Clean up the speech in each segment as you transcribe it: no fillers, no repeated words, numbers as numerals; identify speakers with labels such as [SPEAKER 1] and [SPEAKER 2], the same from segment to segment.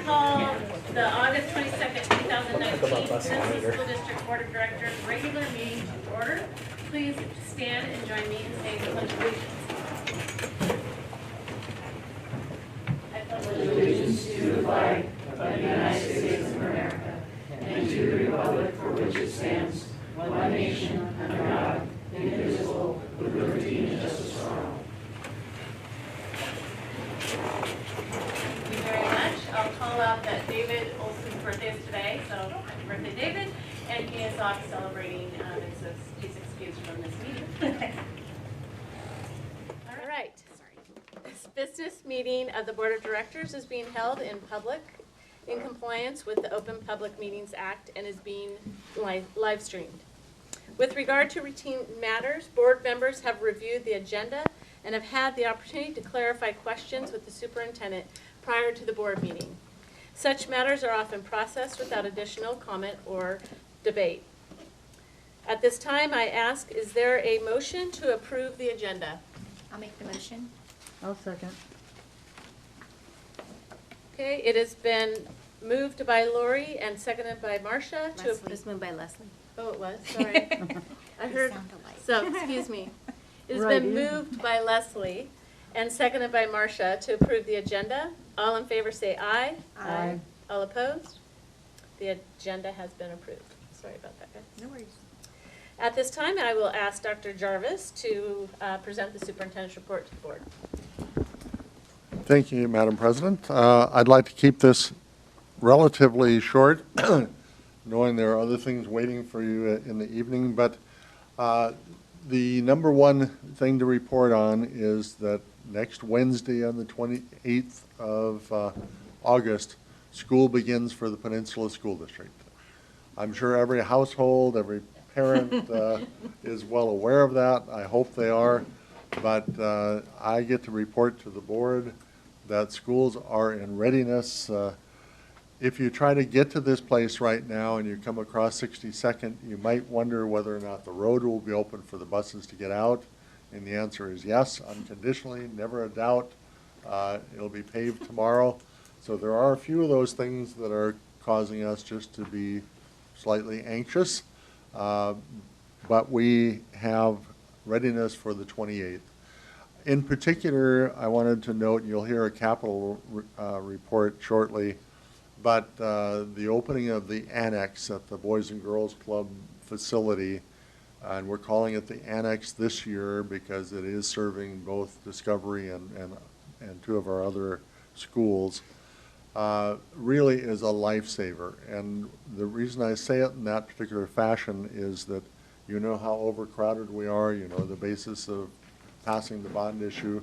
[SPEAKER 1] call the August 22nd, 2019 Peninsula School District Board of Directors regular meeting to order. Please stand and join me in saying the Pledge of Allegiance. I pledge
[SPEAKER 2] allegiance to the flag of the United States of America and to the republic for which it stands, one nation, under God, indivisible, with liberty and justice for all.
[SPEAKER 1] Thank you very much. I'll call out that David Olson's birthday is today, so happy birthday, David. And he is off celebrating, and so he's excused from this meeting. All right. This business meeting of the Board of Directors is being held in public in compliance with the Open Public Meetings Act and is being live streamed. With regard to routine matters, board members have reviewed the agenda and have had the opportunity to clarify questions with the superintendent prior to the board meeting. Such matters are often processed without additional comment or debate. At this time, I ask, is there a motion to approve the agenda?
[SPEAKER 3] I'll make the motion.
[SPEAKER 4] I'll second.
[SPEAKER 1] Okay, it has been moved by Lori and seconded by Marcia to
[SPEAKER 3] Leslie.
[SPEAKER 1] approve.
[SPEAKER 3] It was moved by Leslie.
[SPEAKER 1] Oh, it was, sorry. I
[SPEAKER 3] We
[SPEAKER 1] heard,
[SPEAKER 3] sound alike.
[SPEAKER 1] so, excuse me. It has
[SPEAKER 4] Right,
[SPEAKER 1] been
[SPEAKER 4] yeah.
[SPEAKER 1] moved by Leslie and seconded by Marcia to approve the agenda. All in favor say aye.
[SPEAKER 4] Aye.
[SPEAKER 1] All opposed? The agenda has been approved. Sorry about that, guys.
[SPEAKER 3] No worries.
[SPEAKER 1] At this time, I will ask Dr. Jarvis to present the superintendent's report to the board.
[SPEAKER 5] Thank you, Madam President. I'd like to keep this relatively short, knowing there are other things waiting for you in the evening, but the number one thing to report on is that next Wednesday on the 28th of August, school begins for the Peninsula School District. I'm sure every household, every parent is well aware of that. I hope they are, but I get to report to the board that schools are in readiness. If you try to get to this place right now and you come across 62nd, you might wonder whether or not the road will be open for the buses to get out. And the answer is yes, unconditionally, never a doubt. It'll be paved tomorrow. So there are a few of those things that are causing us just to be slightly anxious. But we have readiness for the 28th. In particular, I wanted to note, you'll hear a capital report shortly, but the opening of the annex at the Boys and Girls Club facility, and we're calling it the annex this year because it is serving both Discovery and two of our other schools, really is a lifesaver. And the reason I say it in that particular fashion is that you know how overcrowded we are, you know the basis of passing the bond issue.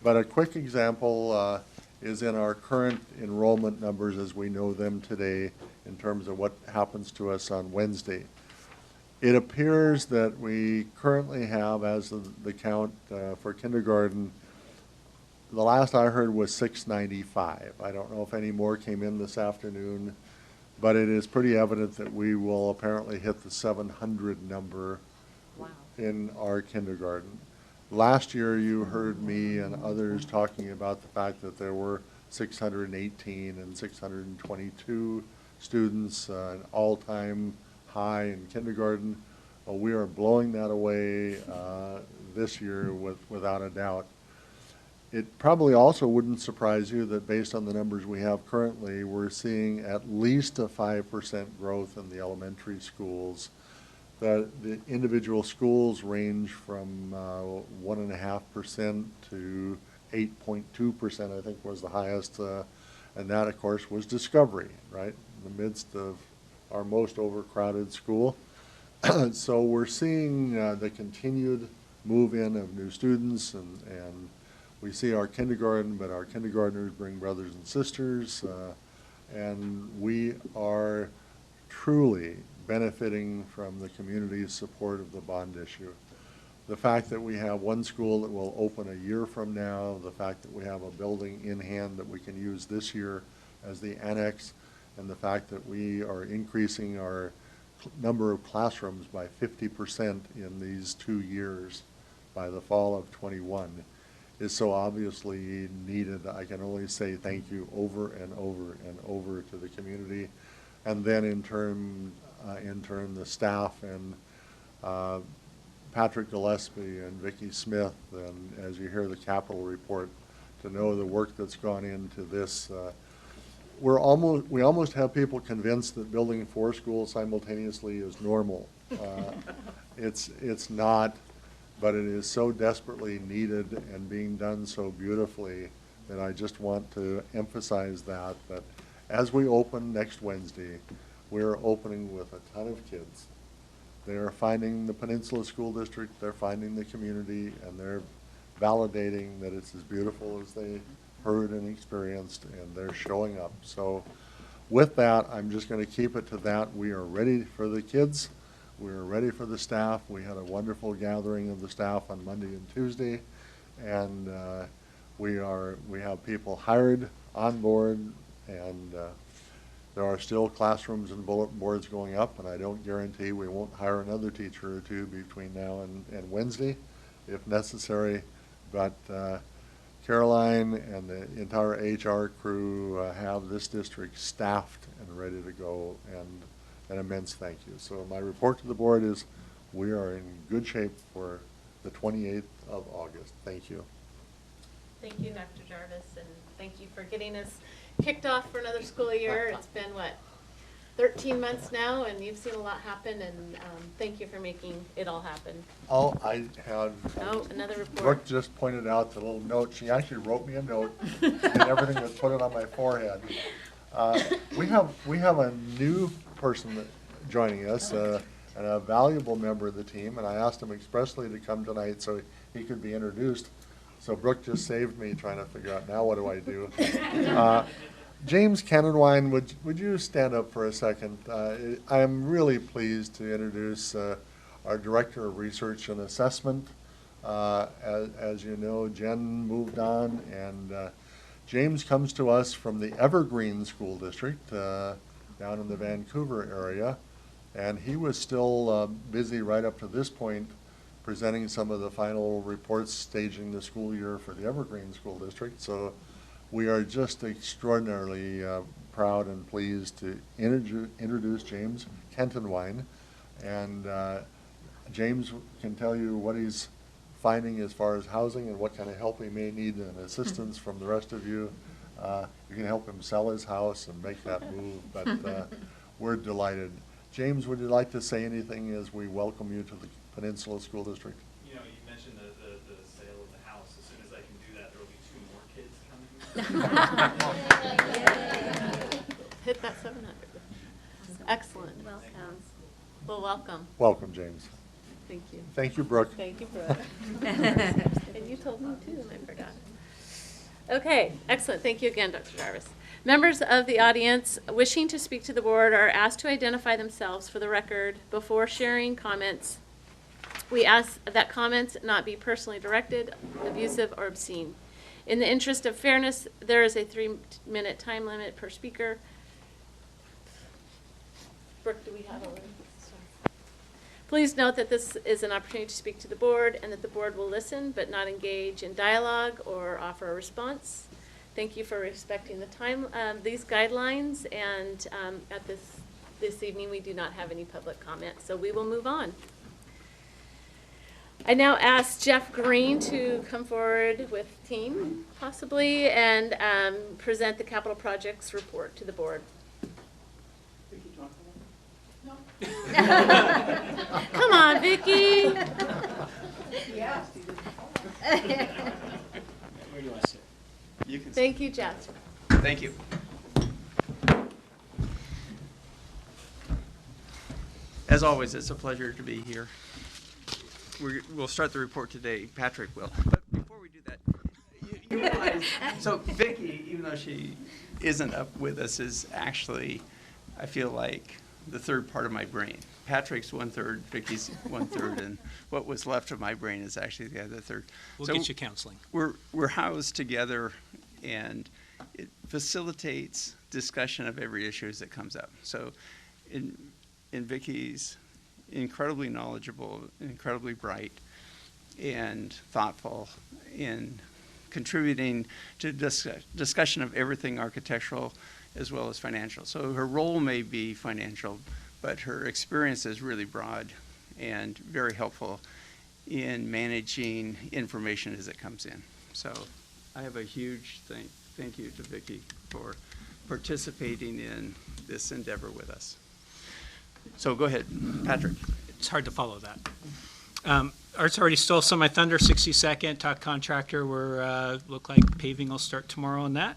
[SPEAKER 5] But a quick example is in our current enrollment numbers as we know them today in terms of what happens to us on Wednesday. It appears that we currently have, as the count for kindergarten, the last I heard was 695. I don't know if any more came in this afternoon, but it is pretty evident that we will apparently hit the 700 number
[SPEAKER 3] Wow.
[SPEAKER 5] in our kindergarten. Last year, you heard me and others talking about the fact that there were 618 and 622 students, an all-time high in kindergarten. Well, we are blowing that away this year without a doubt. It probably also wouldn't surprise you that based on the numbers we have currently, we're seeing at least a 5% growth in the elementary schools. The individual schools range from 1.5% to 8.2%, I think was the highest. And that, of course, was Discovery, right, in the midst of our most overcrowded school. So we're seeing the continued move-in of new students, and we see our kindergarten, but our kindergartners bring brothers and sisters, and we are truly benefiting from the community's support of the bond issue. The fact that we have one school that will open a year from now, the fact that we have a building in hand that we can use this year as the annex, and the fact that we are increasing our number of classrooms by 50% in these 2 years by the fall of '21 is so obviously needed. I can only say thank you over and over and over to the community. And then in turn, the staff and Patrick Gillespie and Vicki Smith, and as you hear the capital report, to know the work that's gone into this. We almost have people convinced that building 4 schools simultaneously is normal. It's not, but it is so desperately needed and being done so beautifully that I just want to emphasize that as we open next Wednesday, we're opening with a ton of kids. They're finding the Peninsula School District, they're finding the community, and they're validating that it's as beautiful as they heard and experienced, and they're showing up. So with that, I'm just going to keep it to that. We are ready for the kids. We're ready for the staff. We had a wonderful gathering of the staff on Monday and Tuesday, and we have people hired on board, and there are still classrooms and bulletin boards going up, and I don't guarantee we won't hire another teacher or two between now and Wednesday if necessary. But Caroline and the entire HR crew have this district staffed and ready to go, and an immense thank you. So my report to the board is we are in good shape for the 28th of August. Thank you.
[SPEAKER 1] Thank you, Dr. Jarvis, and thank you for getting us kicked off for another school year. It's been, 13 months now, and you've seen a lot happen, and thank you for making it all happen.
[SPEAKER 5] Oh, I had.
[SPEAKER 1] Oh, another report.
[SPEAKER 5] Brooke just pointed out the little note. She actually wrote me a note, and everything was put it on my forehead. We have a new person joining us, and a valuable member of the team, and I asked him expressly to come tonight so he could be introduced. So Brooke just saved me trying to figure out, now what do I do? James Cannonwine, would you stand up for a second? I'm really pleased to introduce our Director of Research and Assessment. As you know, Jen moved on, and James comes to us from the Evergreen School District down in the Vancouver area, and he was still busy right up to this point presenting some of the final reports staging the school year for the Evergreen School District. So we are just extraordinarily proud and pleased to introduce James Kentonwine. And James can tell you what he's finding as far as housing and what kind of help he may need and assistance from the rest of you. You can help him sell his house and make that move, but we're delighted. James, would you like to say anything as we welcome you to the Peninsula School District?
[SPEAKER 4] You know, you mentioned the sale of the house. As soon as I can do that, there will be 2 more kids coming.
[SPEAKER 1] Hit that 700. Excellent.
[SPEAKER 3] Welcome.
[SPEAKER 1] Well, welcome.
[SPEAKER 5] Welcome, James.
[SPEAKER 1] Thank you.
[SPEAKER 5] Thank you, Brooke.
[SPEAKER 1] Thank you, Brooke. And you told me too, and I forgot. Okay, excellent. Thank you again, Dr. Jarvis. Members of the audience wishing to speak to the board are asked to identify themselves for the record before sharing comments. We ask that comments not be personally directed, abusive, or obscene. In the interest of fairness, there is a 3-minute time limit per speaker. Brooke, do we have a list? Please note that this is an opportunity to speak to the board and that the board will listen but not engage in dialogue or offer a response. Thank you for respecting the time, these guidelines, and at this evening we do not have any public comment, so we will move on. I now ask Jeff Green to come forward with team, possibly, and present the capital projects report to the board. Come on, Vicki.
[SPEAKER 2] Yeah.
[SPEAKER 6] Where do I sit? You can.
[SPEAKER 1] Thank you, Jeff.
[SPEAKER 6] Thank you. As always, it's a pleasure to be here. We'll start the report today. Patrick will. But before we do that, you realize, so Vicki, even though she isn't up with us, is actually, I feel like, the third part of my brain. Patrick's 1/3, Vicki's 1/3, and what was left of my brain is actually the other third.
[SPEAKER 7] We'll
[SPEAKER 6] So
[SPEAKER 7] get you counseling.
[SPEAKER 6] We're housed together, and it facilitates discussion of every issue that comes up. So in Vicki's incredibly knowledgeable, incredibly bright, and thoughtful, and contributing to discussion of everything architectural as well as financial. So her role may be financial, but her experience is really broad and very helpful in managing information as it comes in. So I have a huge thank you to Vicki for participating in this endeavor with us. So go ahead, Patrick.
[SPEAKER 7] It's hard to follow that. Art's already stole some of my thunder. 60-second talk contractor. Look like paving will start tomorrow on that.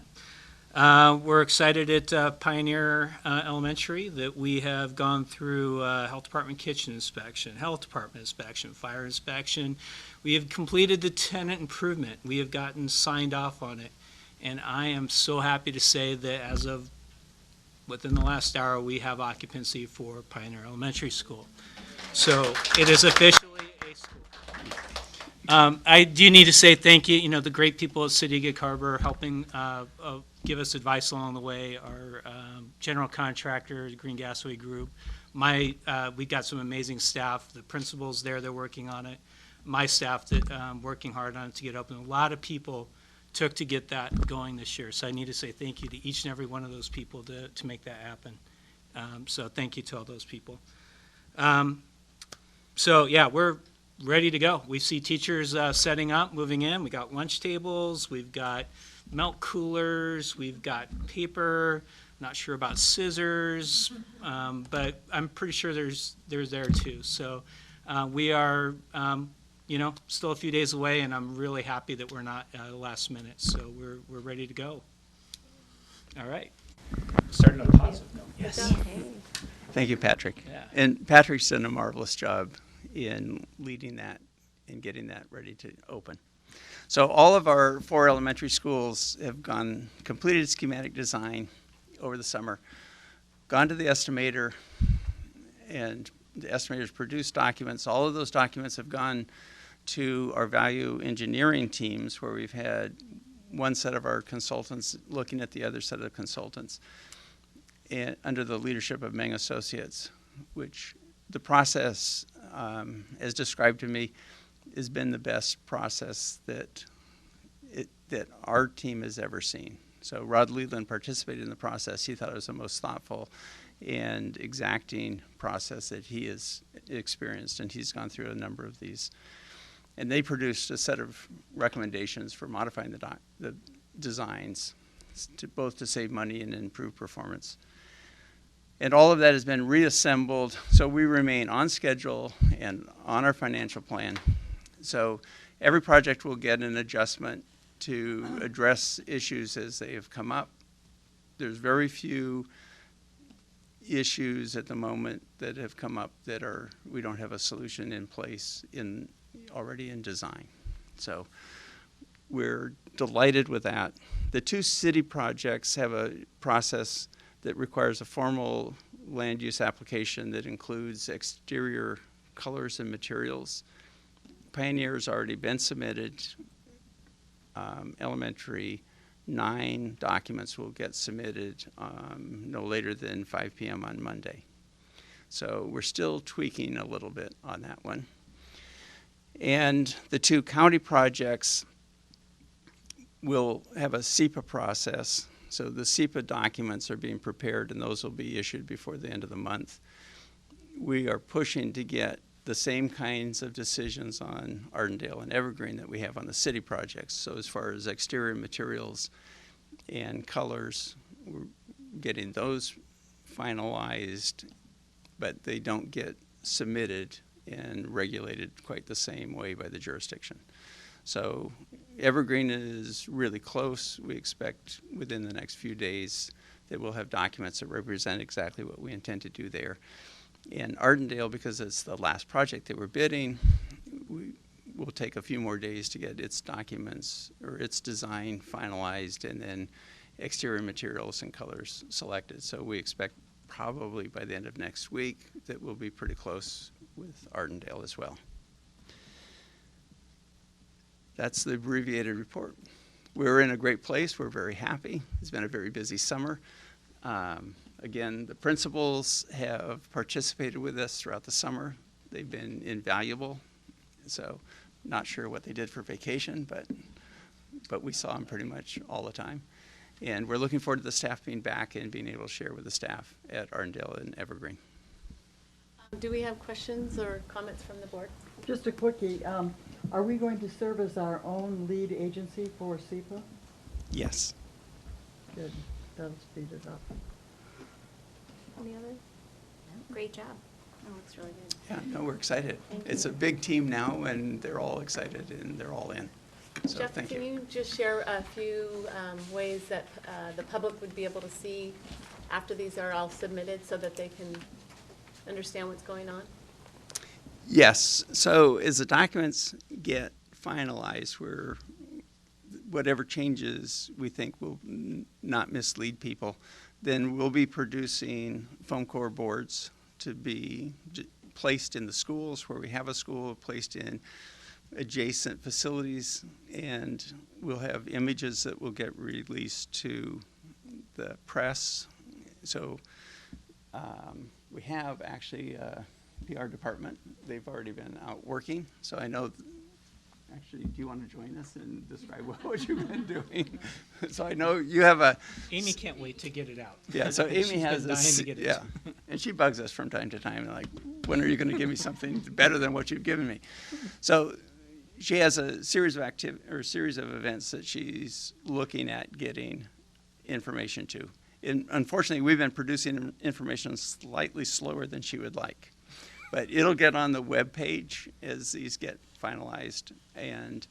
[SPEAKER 7] We're excited at Pioneer Elementary that we have gone through health department kitchen inspection, health department inspection, fire inspection. We have completed the tenant improvement. We have gotten signed off on it. And I am so happy to say that as of within the last hour, we have occupancy for Pioneer Elementary School. So it is officially a school. I do need to say thank you, the great people at City of Gig Harbor helping give us advice along the way, our general contractor, the Green Gasway Group. We got some amazing staff, the principals there, they're working on it. My staff that working hard on it to get open. A lot of people took to get that going this year. So I need to say thank you to each and every one of those people to make that happen. So thank you to all those people. So yeah, we're ready to go. We see teachers setting up, moving in. We got lunch tables. We've got milk coolers. We've got paper. Not sure about scissors, but I'm pretty sure there's there too. So we are, still a few days away, and I'm really happy that we're not last minute. So we're ready to go. All right.
[SPEAKER 2] Starting on a positive note.
[SPEAKER 7] Yes.
[SPEAKER 6] Thank you, Patrick.
[SPEAKER 7] Yeah.
[SPEAKER 6] And Patrick's done a marvelous job in leading that and getting that ready to open. So all of our 4 elementary schools have completed schematic design over the summer, gone to the estimator, and the estimators produced documents. All of those documents have gone to our value engineering teams, where we've had one set of our consultants looking at the other set of consultants, and under the leadership of Meng Associates, which the process, as described to me, has been the best process that our team has ever seen. So Rod Leland participated in the process. He thought it was the most thoughtful and exacting process that he has experienced, and he's gone through a number of these. And they produced a set of recommendations for modifying the designs, both to save money and improve performance. And all of that has been reassembled, so we remain on schedule and on our financial plan. So every project will get an adjustment to address issues as they have come up. There's very few issues at the moment that have come up that we don't have a solution in place already in design. So we're delighted with that. The 2 city projects have a process that requires a formal land use application that includes exterior colors and materials. Pioneer's already been submitted. Elementary 9 documents will get submitted no later than 5 p.m. on Monday. So we're still tweaking a little bit on that one. And the 2 county projects will have a SEPA process. So the SEPA documents are being prepared, and those will be issued before the end of the month. We are pushing to get the same kinds of decisions on Ardendale and Evergreen that we have on the city projects. So as far as exterior materials and colors, we're getting those finalized, but they don't get submitted and regulated quite the same way by the jurisdiction. So Evergreen is really close. We expect within the next few days that we'll have documents that represent exactly what we intend to do there. And Ardendale, because it's the last project that we're bidding, will take a few more days to get its documents or its design finalized, and then exterior materials and colors selected. So we expect probably by the end of next week that we'll be pretty close with Ardendale as well. That's the abbreviated report. We're in a great place. We're very happy. It's been a very busy summer. Again, the principals have participated with us throughout the summer. They've been invaluable. So not sure what they did for vacation, but but we saw him pretty much all the time. And we're looking forward to the staff being back and being able to share with the staff at Arndale and Evergreen.
[SPEAKER 1] Do we have questions or comments from the board?
[SPEAKER 2] Just a quickie, are we going to serve as our own lead agency for SEPA?
[SPEAKER 6] Yes.
[SPEAKER 2] Good, that'll speed it up.
[SPEAKER 1] Any other?
[SPEAKER 3] Great job.
[SPEAKER 1] Oh, looks really good.
[SPEAKER 6] Yeah, no, we're excited.
[SPEAKER 1] Thank
[SPEAKER 6] It's
[SPEAKER 1] you.
[SPEAKER 6] a big team now, and they're all excited, and they're all in. So
[SPEAKER 1] Jeff,
[SPEAKER 6] thank
[SPEAKER 1] can
[SPEAKER 6] you.
[SPEAKER 1] you just share a few ways that the public would be able to see after these are all submitted so that they can understand what's going on?
[SPEAKER 6] Yes, so as the documents get finalized, whatever changes we think will not mislead people, then we'll be producing foam core boards to be placed in the schools where we have a school, placed in adjacent facilities, and we'll have images that will get released to the press. So we have actually a PR department. They've already been out working. So I know, actually, do you want to join us and describe what you've been doing? So I know you have a...
[SPEAKER 7] Amy can't wait to get it out.
[SPEAKER 6] Yeah, so
[SPEAKER 7] She's
[SPEAKER 6] Amy has
[SPEAKER 7] been dying
[SPEAKER 6] this,
[SPEAKER 7] to get it.
[SPEAKER 6] yeah, and she bugs us from time to time, like, when are you going to give me something better than what you've given me? So she has a series of series of events that she's looking at getting information to. And unfortunately, we've been producing information slightly slower than she would like, but it'll get on the web page as these get finalized, and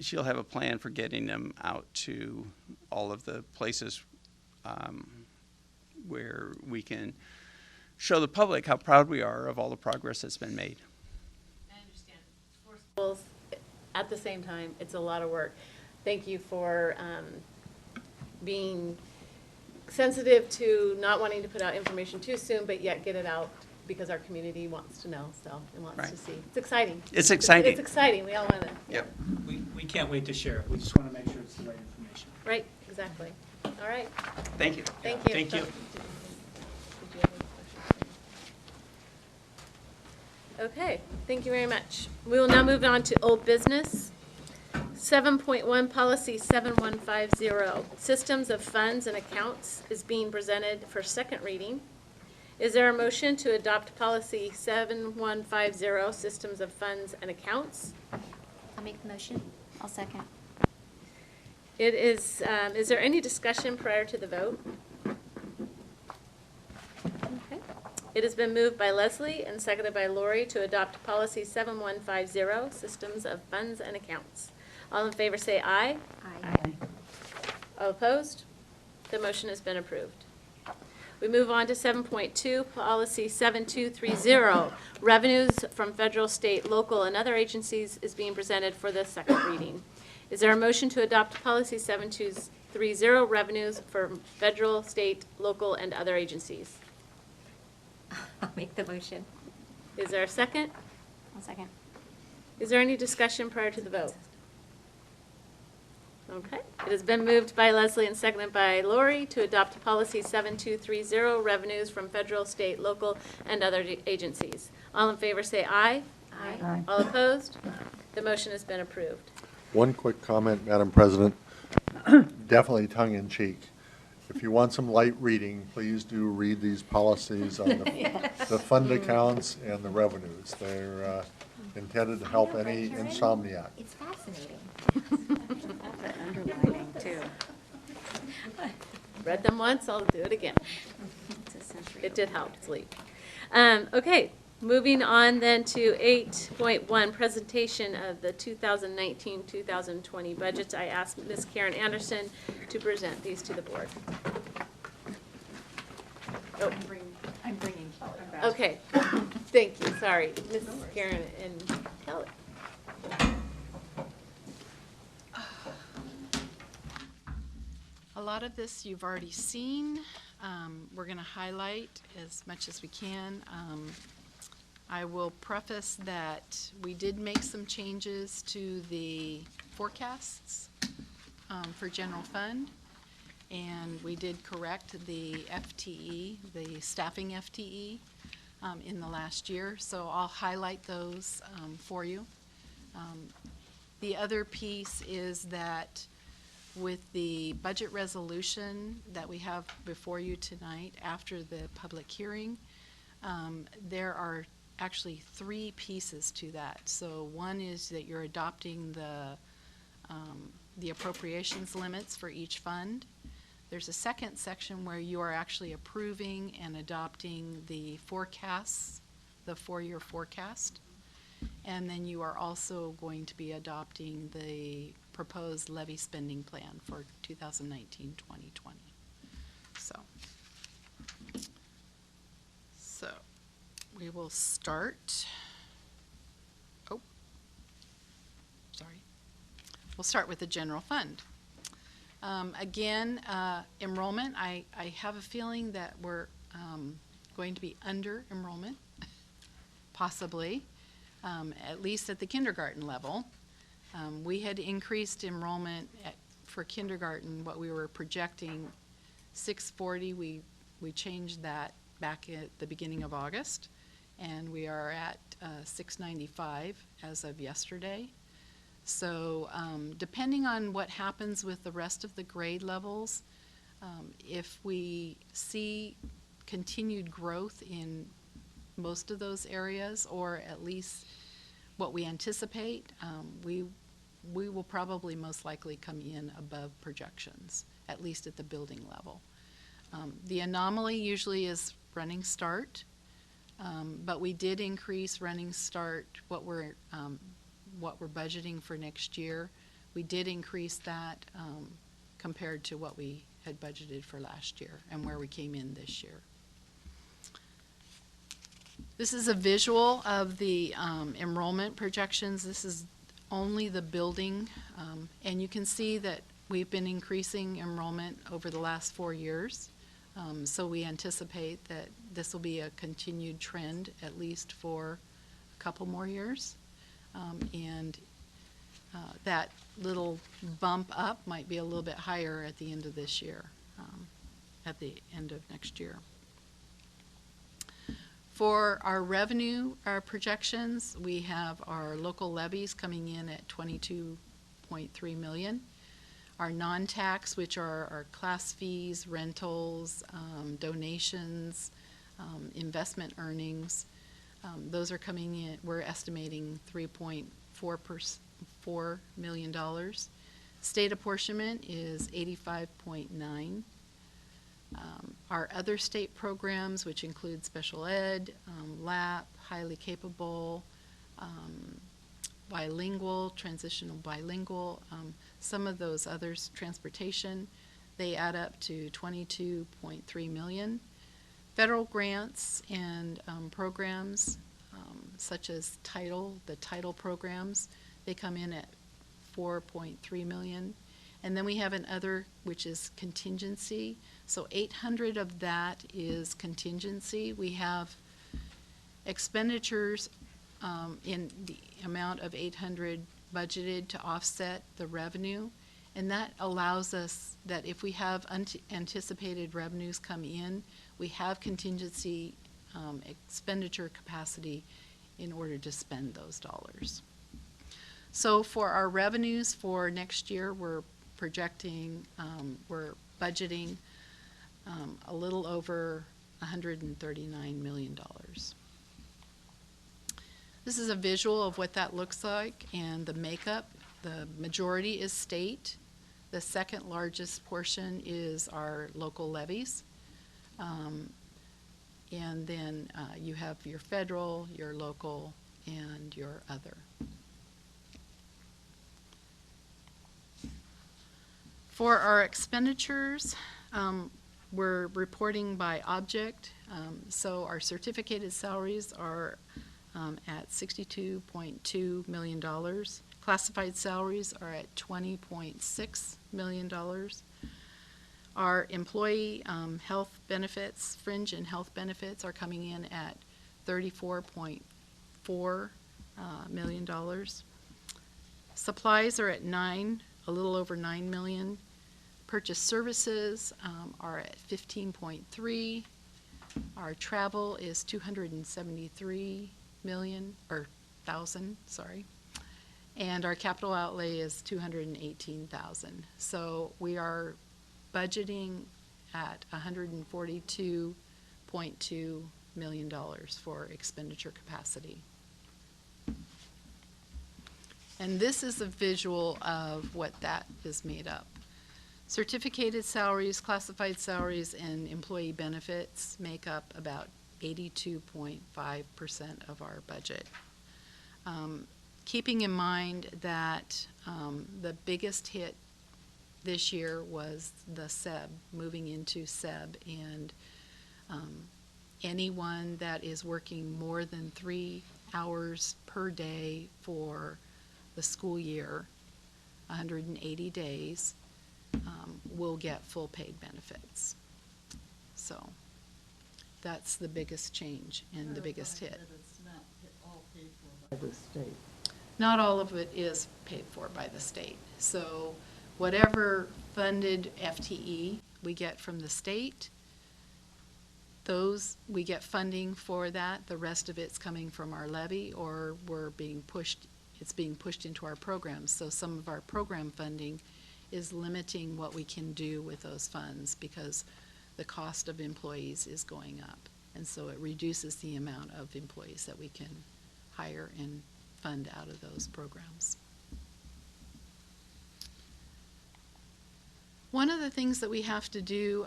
[SPEAKER 6] she'll have a plan for getting them out to all of the places where we can show the public how proud we are of all the progress that's been made.
[SPEAKER 1] I understand. For schools, at the same time, it's a lot of work. Thank you for being sensitive to not wanting to put out information too soon, but yet get it out because our community wants to know, so, and wants to
[SPEAKER 6] Right.
[SPEAKER 1] see. It's exciting.
[SPEAKER 6] It's exciting.
[SPEAKER 1] It's exciting. We all want to.
[SPEAKER 6] Yep.
[SPEAKER 7] We can't wait to share it. We just want to make sure it's the right information.
[SPEAKER 1] Right, exactly. All right.
[SPEAKER 6] Thank you.
[SPEAKER 1] Thank you.
[SPEAKER 7] Thank you.
[SPEAKER 1] Did you have any questions? Okay, thank you very much. We will now move on to old business. 7.1 Policy 7150, Systems of Funds and Accounts is being presented for second reading. Is there a motion to adopt Policy 7150, Systems of Funds and Accounts?
[SPEAKER 3] I'll make the motion. I'll second.
[SPEAKER 1] It is there any discussion prior to the vote? Okay. It has been moved by Leslie and seconded by Lori to adopt Policy 7150, Systems of Funds and Accounts. All in favor say aye.
[SPEAKER 3] Aye.
[SPEAKER 1] All opposed? The motion has been approved. We move on to 7.2, Policy 7230, Revenues from Federal, State, Local, and Other Agencies is being presented for the second reading. Is there a motion to adopt Policy 7230, Revenues from Federal, State, Local, and Other Agencies?
[SPEAKER 3] I'll make the motion.
[SPEAKER 1] Is there a second?
[SPEAKER 3] I'll second.
[SPEAKER 1] Is there any discussion prior to the vote? Okay. It has been moved by Leslie and seconded by Lori to adopt Policy 7230, Revenues from Federal, State, Local, and Other Agencies. All in favor say aye.
[SPEAKER 3] Aye.
[SPEAKER 1] All opposed? The motion has been approved.
[SPEAKER 5] One quick comment, Madam President, definitely tongue-in-cheek. If you want some light reading, please do read these policies on the fund accounts and the revenues. They're intended to help any insomniac.
[SPEAKER 3] It's fascinating.
[SPEAKER 8] Underlining, too.
[SPEAKER 1] Read them once, I'll do it again.
[SPEAKER 8] It's a sensory
[SPEAKER 1] It did help sleep. Okay, moving on then to 8.1, presentation of the 2019-2020 budgets. I asked Ms. Karen Anderson to present these to the board. Oh,
[SPEAKER 8] I'm bringing Kelly.
[SPEAKER 1] okay, thank you, sorry, Ms. Karen and Kelly.
[SPEAKER 8] A lot of this you've already seen. We're going to highlight as much as we can. I will preface that we did make some changes to the forecasts for general fund, and we did correct the FTE, the staffing FTE, in the last year. So I'll highlight those for you. The other piece is that with the budget resolution that we have before you tonight after the public hearing, there are actually 3 pieces to that. So one is that you're adopting the appropriations limits for each fund. There's a second section where you are actually approving and adopting the forecasts, the 4-year forecast. And then you are also going to be adopting the proposed levy spending plan for 2019-2020. So we will start. Oh, sorry. We'll start with the general fund. Again, enrollment, I have a feeling that we're going to be under enrollment, possibly, at least at the kindergarten level. We had increased enrollment for kindergarten, what we were projecting, 640. We changed that back at the beginning of August, and we are at 695 as of yesterday. So depending on what happens with the rest of the grade levels, if we see continued growth in most of those areas, or at least what we anticipate, we will probably most likely come in above projections, at least at the building level. The anomaly usually is running start, but we did increase running start, what we're budgeting for next year. We did increase that compared to what we had budgeted for last year and where we came in this year. This is a visual of the enrollment projections. This is only the building, and you can see that we've been increasing enrollment over the last 4 years. So we anticipate that this will be a continued trend at least for a couple more years. And that little bump up might be a little bit higher at the end of this year, at the end of next year. For our revenue, our projections, we have our local levies coming in at $22.3 million. Our non-tax, which are our class fees, rentals, donations, investment earnings, those are coming in, we're estimating $3.4 million. State apportionment is $85.9. Our other state programs, which include special ed, LAP, highly capable, bilingual, transitional bilingual, some of those others, transportation, they add up to $22.3 million. Federal grants and programs, such as the title programs, they come in at $4.3 million. And then we have an other, which is contingency. So 800 of that is contingency. We have expenditures in the amount of 800 budgeted to offset the revenue. And that allows us that if we have anticipated revenues come in, we have contingency expenditure capacity in order to spend those dollars. So for our revenues for next year, we're projecting, we're budgeting a little over $139 million. This is a visual of what that looks like and the makeup. The majority is state. The second largest portion is our local levies. And then you have your federal, your local, and your other. For our expenditures, we're reporting by object. So our certificated salaries are at $62.2 million. Classified salaries are at $20.6 million. Our employee health benefits, fringe and health benefits are coming in at $34.4 million. Supplies are at a little over $9 million. Purchase services are at 15.3. Our travel is 273,000, sorry. And our capital outlay is $218,000. So we are budgeting at $142.2 million for expenditure capacity. And this is a visual of what that is made up. Certificated salaries, classified salaries, and employee benefits make up about 82.5% of our budget. Keeping in mind that the biggest hit this year was the SEB, moving into SEB, and anyone that is working more than 3 hours per day for the school year, 180 days, will get full paid benefits. So that's the biggest change and the biggest hit.
[SPEAKER 2] It's not all paid for by the state.
[SPEAKER 8] Not all of it is paid for by the state. So whatever funded FTE we get from the state, those, we get funding for that. The rest of it's coming from our levy, or it's being pushed into our programs. So some of our program funding is limiting what we can do with those funds because the cost of employees is going up. And so it reduces the amount of employees that we can hire and fund out of those programs. One of the things that we have to do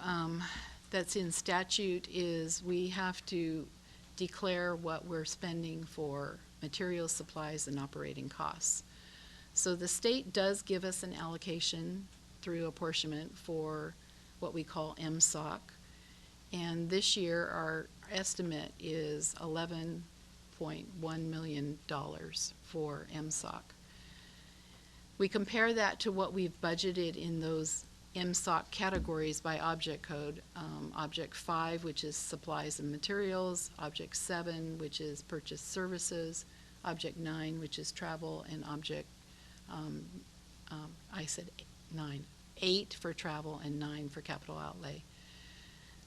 [SPEAKER 8] that's in statute is we have to declare what we're spending for materials, supplies, and operating costs. So the state does give us an allocation through apportionment for what we call MSOC. And this year our estimate is $11.1 million for MSOC. We compare that to what we've budgeted in those MSOC categories by object code. Object 5, which is supplies and materials, Object 7, which is purchase services, Object 9, which is travel, and Object, I said 9, 8 for travel and 9 for capital outlay.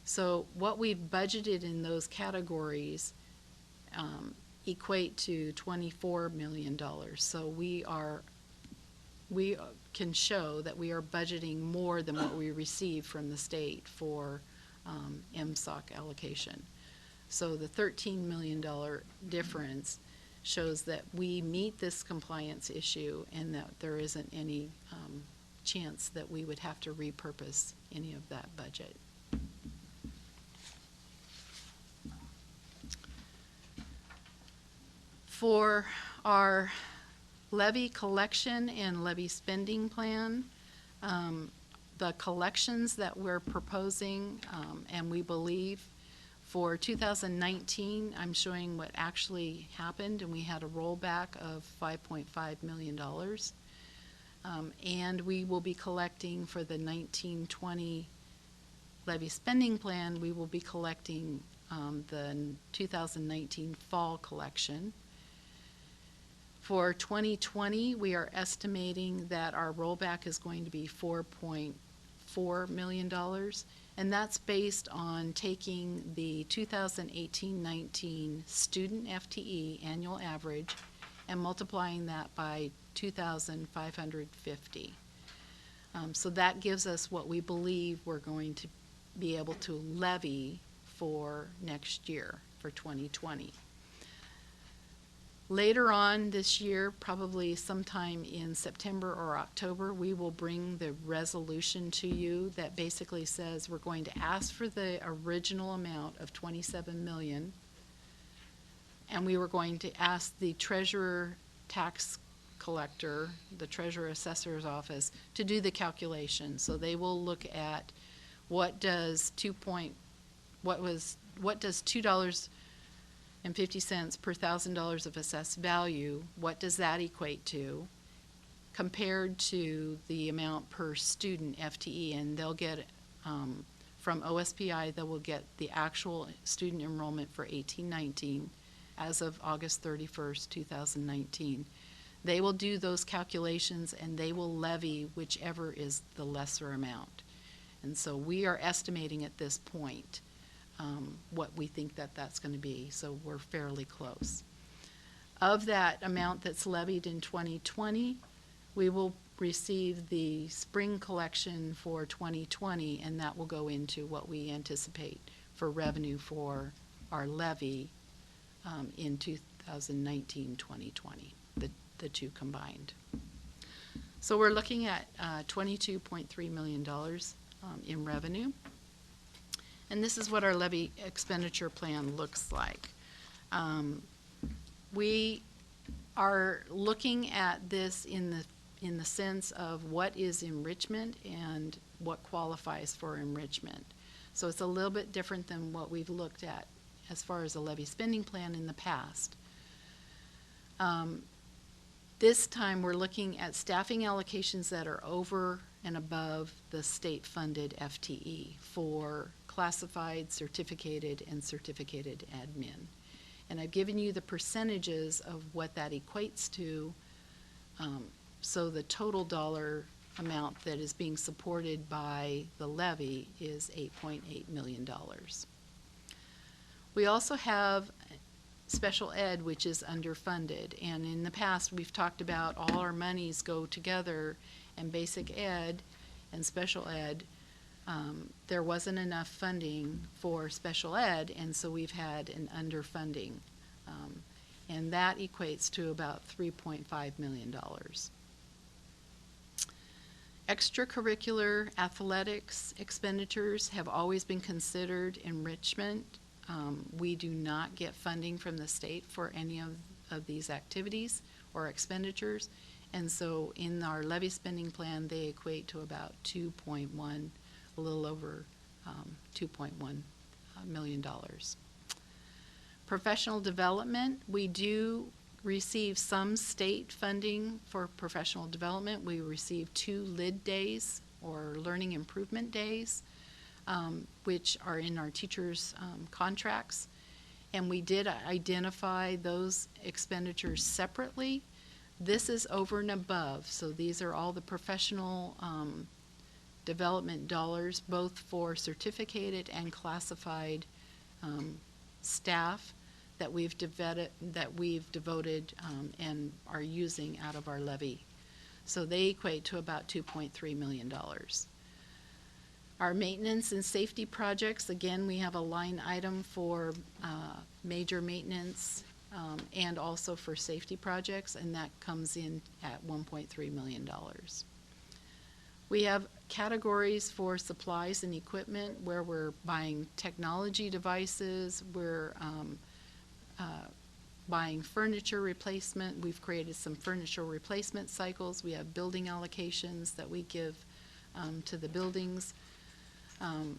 [SPEAKER 8] So what we've budgeted in those categories equate to $24 million. So we can show that we are budgeting more than what we receive from the state for MSOC allocation. So the $13 million difference shows that we meet this compliance issue and that there isn't any chance that we would have to repurpose any of that budget. For our levy collection and levy spending plan, the collections that we're proposing, and we believe for 2019, I'm showing what actually happened, and we had a rollback of $5.5 million. And we will be collecting for the 1920 levy spending plan, we will be collecting the 2019 fall collection. For 2020, we are estimating that our rollback is going to be $4.4 million, and that's based on taking the 2018-19 student FTE annual average and multiplying that by 2,550. So that gives us what we believe we're going to be able to levy for next year, for 2020. Later on this year, probably sometime in September or October, we will bring the resolution to you that basically says we're going to ask for the original amount of $27 million, and we were going to ask the treasurer tax collector, the treasurer assessor's office, to do the calculation. So they will look at what does $2.50 per $1,000 of assessed value, what does that equate to compared to the amount per student FTE, and they'll get from OSPI, they will get the actual student enrollment for 18-19 as of August 31st, 2019. They will do those calculations and they will levy whichever is the lesser amount. And so we are estimating at this point what we think that that's going to be, so we're fairly close. Of that amount that's levied in 2020, we will receive the spring collection for 2020, and that will go into what we anticipate for revenue for our levy in 2019-2020, the two combined. So we're looking at $22.3 million in revenue. And this is what our levy expenditure plan looks like. We are looking at this in the sense of what is enrichment and what qualifies for enrichment. So it's a little bit different than what we've looked at as far as a levy spending plan in the past. This time we're looking at staffing allocations that are over and above the state-funded FTE for classified, certificated, and certificated admin. And I've given you the percentages of what that equates to, so the total dollar amount that is being supported by the levy is $8.8 million. We also have special ed, which is underfunded, and in the past we've talked about all our monies go together, and basic ed and special ed, there wasn't enough funding for special ed, and so we've had an underfunding, and that equates to about $3.5 million. Extracurricular athletics expenditures have always been considered enrichment. We do not get funding from the state for any of these activities or expenditures, and so in our levy spending plan they equate to about a little over $2.1 million. Professional development, we do receive some state funding for professional development. We receive 2 LID days, or learning improvement days, which are in our teachers' contracts. And we did identify those expenditures separately. This is over and above, so these are all the professional development dollars, both for certificated and classified staff that we've devoted and are using out of our levy. So they equate to about $2.3 million. Our maintenance and safety projects, again, we have a line item for major maintenance and also for safety projects, and that comes in at $1.3 million. We have categories for supplies and equipment where we're buying technology devices, we're buying furniture replacement. We've created some furniture replacement cycles. We have building allocations that we give to the buildings.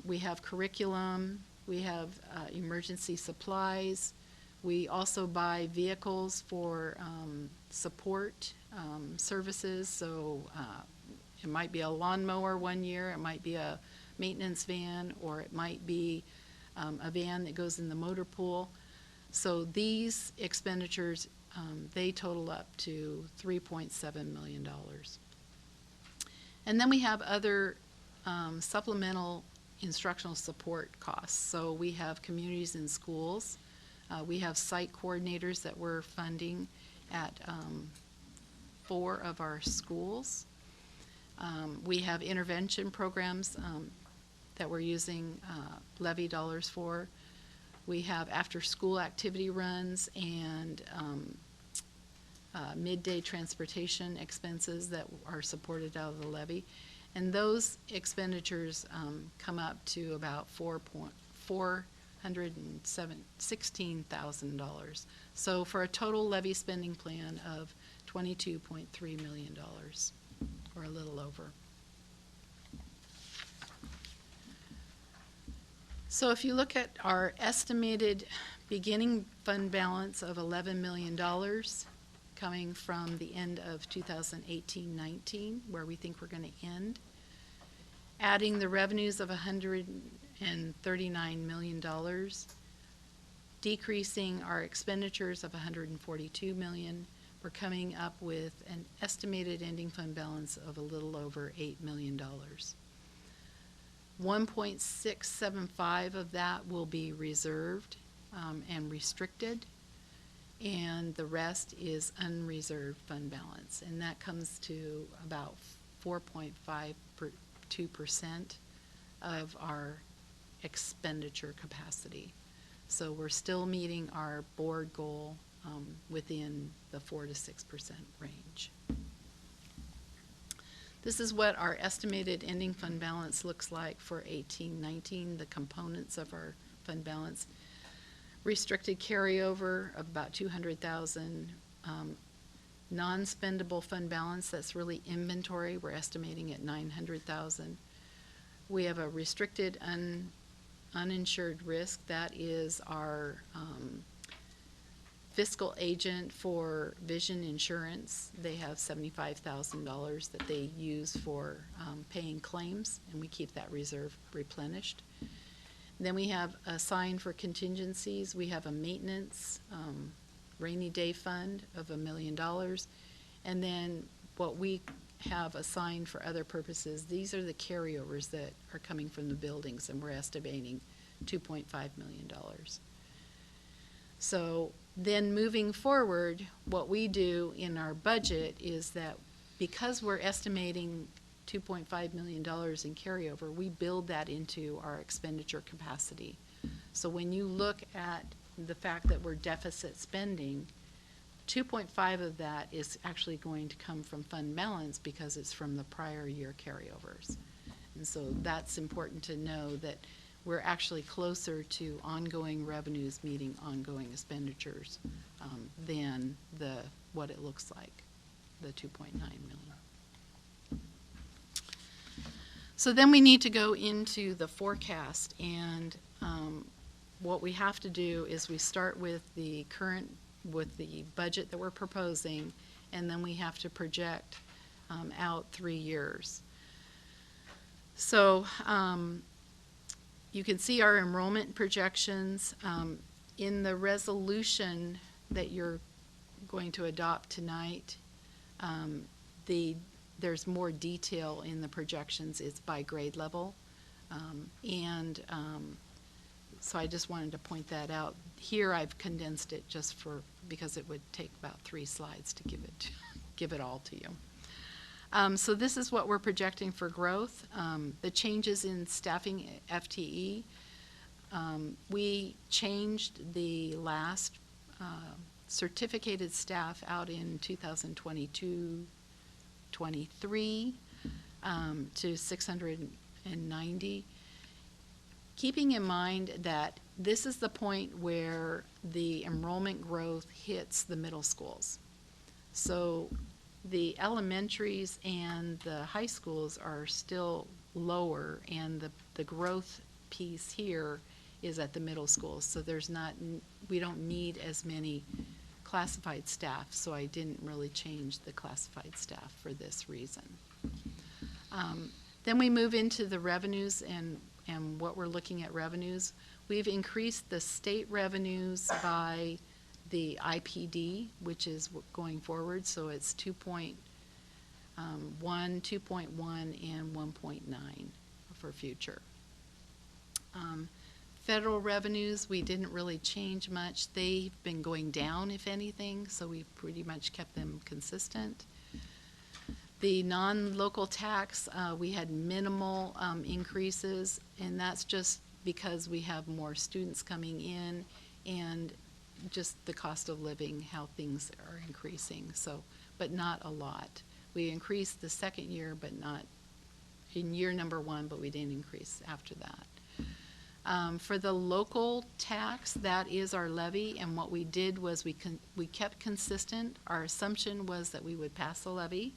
[SPEAKER 8] We have curriculum. We have emergency supplies. We also buy vehicles for support services. So it might be a lawnmower one year, it might be a maintenance van, or it might be a van that goes in the motor pool. So these expenditures, they total up to $3.7 million. And then we have other supplemental instructional support costs. So we have communities and schools. We have site coordinators that we're funding at 4 of our schools. We have intervention programs that we're using levy dollars for. We have after-school activity runs and midday transportation expenses that are supported out of the levy. And those expenditures come up to about $416,000. So for a total levy spending plan of $22.3 million, or a little over. So if you look at our estimated beginning fund balance of $11 million coming from the end of 2018-19, where we think we're going to end, adding the revenues of $139 million, decreasing our expenditures of $142 million, we're coming up with an estimated ending fund balance of a little over $8 million. 1.675 of that will be reserved and restricted, and the rest is unreserved fund balance, and that comes to about 4.52% of our expenditure capacity. So we're still meeting our board goal within the 4 to 6% range. This is what our estimated ending fund balance looks like for 18-19, the components of our fund balance. Restricted carryover of about 200,000. Non-spendable fund balance, that's really inventory, we're estimating at 900,000. We have a restricted uninsured risk, that is our fiscal agent for vision insurance. They have $75,000 that they use for paying claims, and we keep that reserve replenished. Then we have a sign for contingencies. We have a maintenance rainy day fund of $1 million. And then what we have assigned for other purposes, these are the carryovers that are coming from the buildings, and we're estimating $2.5 million. So then moving forward, what we do in our budget is that because we're estimating $2.5 million in carryover, we build that into our expenditure capacity. So when you look at the fact that we're deficit spending, 2.5 of that is actually going to come from fund balance because it's from the prior year carryovers. And so that's important to know, that we're actually closer to ongoing revenues meeting ongoing expenditures than what it looks like, the 2.9 million. So then we need to go into the forecast, and what we have to do is we start with the budget that we're proposing, and then we have to project out 3 years. So you can see our enrollment projections in the resolution that you're going to adopt tonight. There's more detail in the projections. It's by grade level, so I just wanted to point that out. Here I've condensed it just because it would take about 3 slides to give it all to you. So this is what we're projecting for growth. The changes in staffing FTE. We changed the last certificated staff out in 2022-23 to 690. Keeping in mind that this is the point where the enrollment growth hits the middle schools. So the elementaries and the high schools are still lower, and the growth piece here is at the middle schools. So we don't need as many classified staff, so I didn't really change the classified staff for this reason. Then we move into the revenues and what we're looking at revenues. We've increased the state revenues by the IPD, which is going forward, so it's 2.1, 2.1, and 1.9 for future. Federal revenues, we didn't really change much. They've been going down, if anything, so we pretty much kept them consistent. The non-local tax, we had minimal increases, and that's just because we have more students coming in and just the cost of living, how things are increasing, but not a lot. We increased the second year, but not in year number 1, but we didn't increase after that. For the local tax, that is our levy, and what we did was we kept consistent. Our assumption was that we would pass the levy,